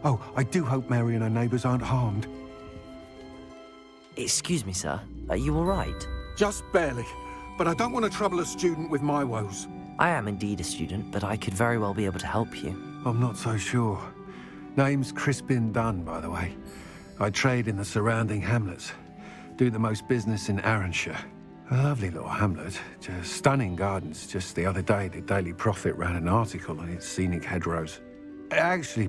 Oh, I do hope Mary and her neighbours aren't harmed. Excuse me, sir. Are you all right? Just barely. But I don't want to trouble a student with my woes. I am indeed a student, but I could very well be able to help you. I'm not so sure. Name's Crispin Dunn, by the way. I trade in the surrounding hamlets. Do the most business in Arranshire. A lovely little hamlet. Just stunning gardens. Just the other day, the Daily Prophet ran an article on its scenic hedgerows. Actually,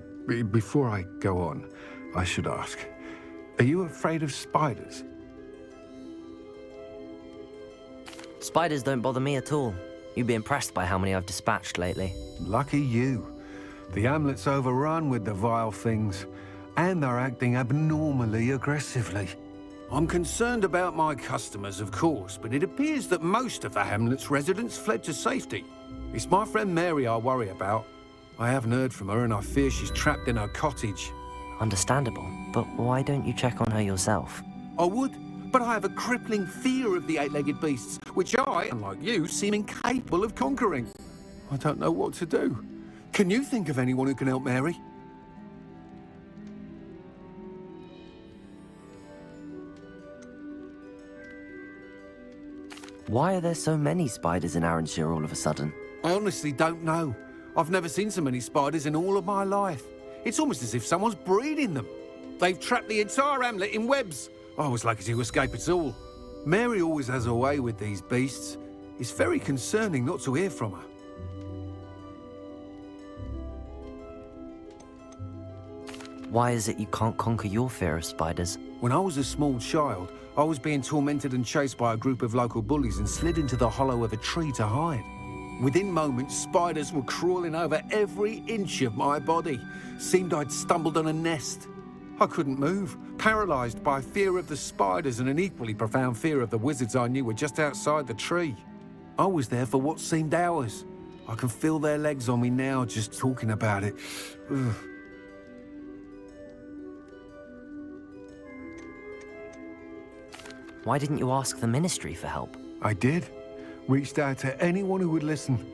before I go on, I should ask, are you afraid of spiders? Spiders don't bother me at all. You'd be impressed by how many I've dispatched lately. Lucky you. The hamlet's overrun with the vile things, and they're acting abnormally aggressively. I'm concerned about my customers, of course, but it appears that most of the hamlet's residents fled to safety. It's my friend Mary I worry about. I haven't heard from her, and I fear she's trapped in her cottage. Understandable, but why don't you check on her yourself? I would, but I have a crippling fear of the eight-legged beasts, which I, unlike you, seem incapable of conquering. I don't know what to do. Can you think of anyone who can help Mary? Why are there so many spiders in Arranshire all of a sudden? I honestly don't know. I've never seen so many spiders in all of my life. It's almost as if someone's breeding them. They've trapped the entire hamlet in webs. I was lucky to escape at all. Mary always has a way with these beasts. It's very concerning not to hear from her. Why is it you can't conquer your fear of spiders? When I was a small child, I was being tormented and chased by a group of local bullies and slid into the hollow of a tree to hide. Within moments, spiders were crawling over every inch of my body. Seemed I'd stumbled on a nest. I couldn't move, paralysed by fear of the spiders and an equally profound fear of the wizards I knew were just outside the tree. I was there for what seemed hours. I can feel their legs on me now just talking about it. Ugh. Why didn't you ask the ministry for help? I did. Reached out to anyone who would listen.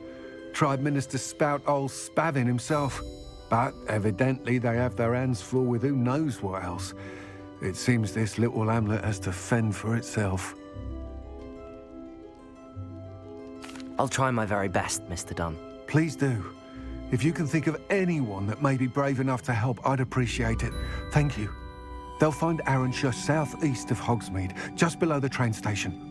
Tried Minister Spout old Spavin himself. But evidently they have their hands full with who knows what else. It seems this little hamlet has to fend for itself. I'll try my very best, Mr. Dunn. Please do. If you can think of anyone that may be brave enough to help, I'd appreciate it. Thank you. They'll find Arranshire southeast of Hogsmeade, just below the train station.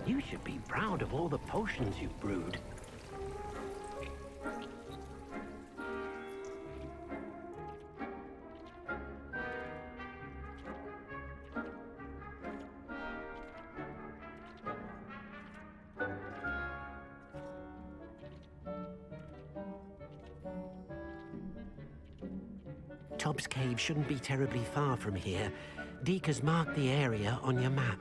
You should be proud of all the potions you've brewed. Tobbs Cave shouldn't be terribly far from here. Deek has marked the area on your map.